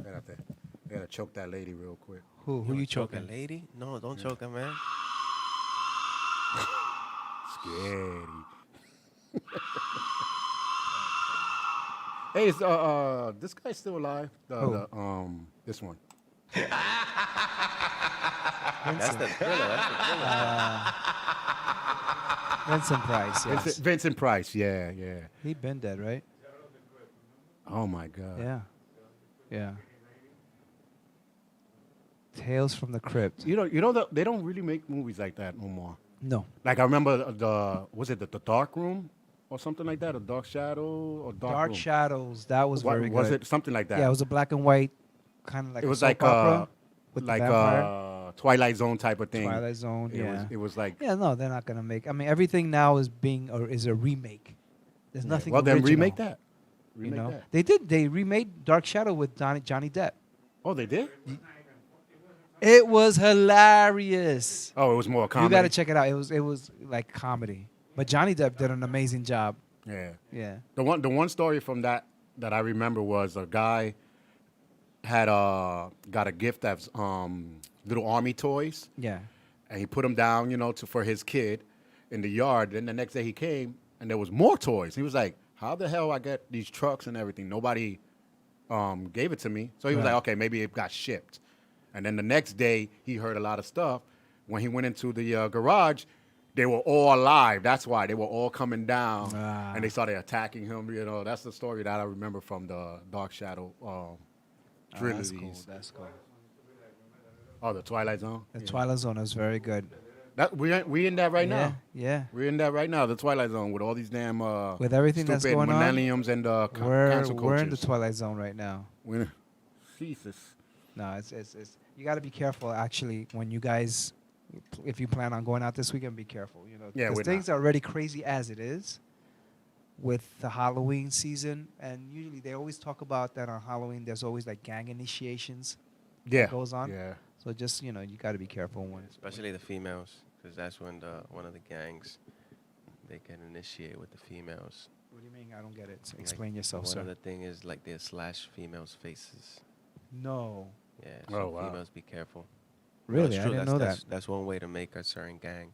S3: They gotta choke that lady real quick.
S1: Who you
S2: Choke a
S1: choking?
S2: lady? No, don't choke her, man.
S3: Scary. Hey, is this guy still alive? This one.
S2: That's the thriller. That's the thriller.
S1: Vincent Price, yes.
S3: Vincent Price. Yeah, yeah.
S1: He been dead, right?
S3: Oh my God.
S1: Yeah. Yeah. Tales from the Crypt.
S3: They don't really make movies like that no more.
S1: No.
S3: Like I remember the Dark Room or something like that, or Dark Shadow or
S1: Dark
S3: Room.
S1: Shadows. That was very
S3: Was
S1: good.
S3: it something like that?
S1: Yeah, it was a black and white kind of like
S3: It
S1: a
S3: was
S1: soap
S3: like
S1: opera with the vampire.
S3: Twilight Zone type of thing.
S1: Twilight Zone, yeah.
S3: It was like
S1: Yeah, no, they're not gonna make. I mean, everything now is a remake. There's nothing.
S3: Well, then
S1: original,
S3: remake that.
S1: You know, they did. They remade Dark Shadow with Johnny Depp.
S3: Oh, they did.
S1: It was hilarious.
S3: Oh, it was more comedy.
S1: You got to check it out. It was like comedy, but Johnny Depp did an amazing job.
S3: Yeah.
S1: Yeah.
S3: The one story from that I remember was a guy had got a gift of little army toys,
S1: Yeah.
S3: and he put them down, for his kid in the yard. Then the next day he came and there was more toys. He was like, "How the hell I get these trucks and everything? Nobody gave it to me." So he was
S1: Right.
S3: like, "Okay, maybe it got shipped." And then the next day he heard a lot of stuff. When he went into the garage, they were all alive. That's why they were all coming down, and they started attacking him. That's the story that I remember from the Dark Shadow trilogies.
S1: That's cool.
S3: Oh, the Twilight Zone.
S1: The Twilight Zone is very good.
S3: That we in that right
S1: yeah,
S3: now.
S1: Yeah.
S3: We're in that right now. The Twilight Zone with all these damn
S1: With everything that's
S3: stupid
S1: going on,
S3: millenniums and cancel
S1: We're in the
S3: cultures.
S1: Twilight Zone right now.
S3: Jesus.
S1: No, it's you got to be careful actually when you guys, if you plan on going out this weekend, be careful.
S3: Yeah,
S1: because
S3: we're
S1: things are already crazy as it is with the Halloween season, and usually they always talk about that on Halloween. There's always like gang initiations
S3: Yeah.
S1: that goes on.
S3: Yeah.
S1: So just you got to be careful when.
S2: Especially the females, because that's when one of the gangs they can initiate with the females.
S1: What do you mean? I don't get it.
S2: Like,
S1: Explain yourself,
S2: One
S1: sir.
S2: of the thing is like they slash females' faces.
S1: No.
S2: Yeah.
S3: Oh,
S2: So
S3: wow.
S2: females be careful.
S1: Really?
S2: it's
S1: I
S2: true.
S1: didn't
S2: that's,
S1: know
S2: that's,
S1: that.
S2: That's one way to make a certain gang.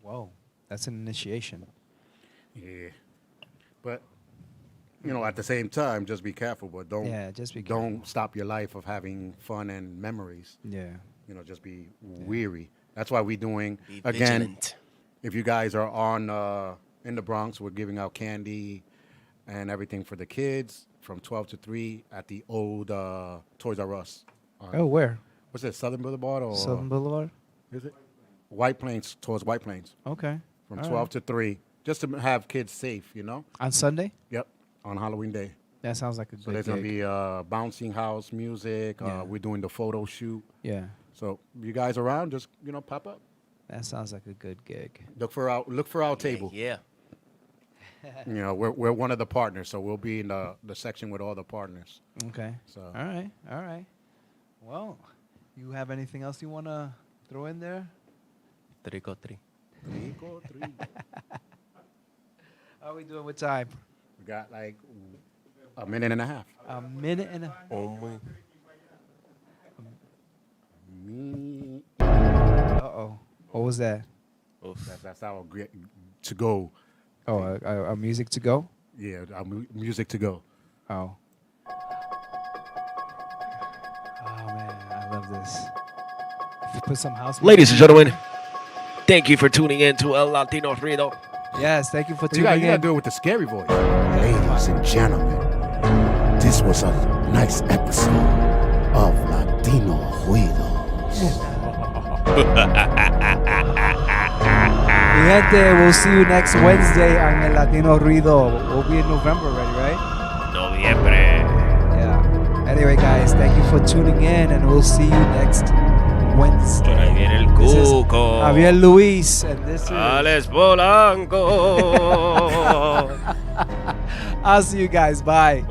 S1: Whoa. That's an initiation.
S3: Yeah. But at the same time, just be careful. But don't
S1: Yeah, just be careful.
S3: don't stop your life of having fun and memories.
S1: Yeah.
S3: Just be weary. That's why we're doing
S2: Be
S3: again.
S2: vigilant.
S3: If you guys are on in the Bronx, we're giving out candy and everything for the kids from 12 to 3 at the old Toys R Us.
S1: Oh, where?
S3: What's it, Southern Boulevard or
S1: Southern Boulevard?
S3: is it White Plains? Towards White Plains
S1: Okay.
S3: from
S1: All
S3: 12
S1: right.
S3: to 3, just to have kids safe.
S1: On Sunday?
S3: Yep, on Halloween Day.
S1: That sounds like a
S3: So
S1: good
S3: there's gonna
S1: gig.
S3: be bouncing house music.
S1: Yeah.
S3: We're doing the photo shoot.
S1: Yeah.
S3: So you guys around, just pop up.
S1: That sounds like a good gig.
S3: Look for our table.
S2: Yeah.
S3: We're one of the partners, so we'll be in the section with all the partners.
S1: Okay.
S3: So
S1: All right. Well, you have anything else you want to throw in there?
S2: Trick or treat.
S3: 3 go 3.
S1: How are we doing with time?
S3: We got like a minute and a half.
S1: A minute and a...
S2: Only.
S3: Me,
S1: Uh-oh. What was that?
S2: Oof.
S3: that's our to go.
S1: Oh, a music to go?
S3: Yeah, our music to go.
S1: Oh. Oh, man. I love this. If you put some house music
S4: Ladies and
S1: in-
S4: gentlemen, thank you for tuning in to El Latino Ruido.
S1: Yes, thank you for
S3: You
S1: tuning
S3: gotta
S1: in.
S3: do it with the scary voice. Ladies and gentlemen, this was a nice episode of Latino Ruido.
S1: Mi gente, we'll see you next Wednesday on El Latino Ruido. We'll be in November already, right?
S4: Noviembre.
S1: Yeah. Anyway, guys, thank you for tuning in, and we'll see you next
S4: Por
S1: Wednesday.
S4: ahí viene el
S1: This is
S4: cuco.
S1: Javier Luis, and this is...
S4: Alex Polanco.
S1: I'll see you guys. Bye.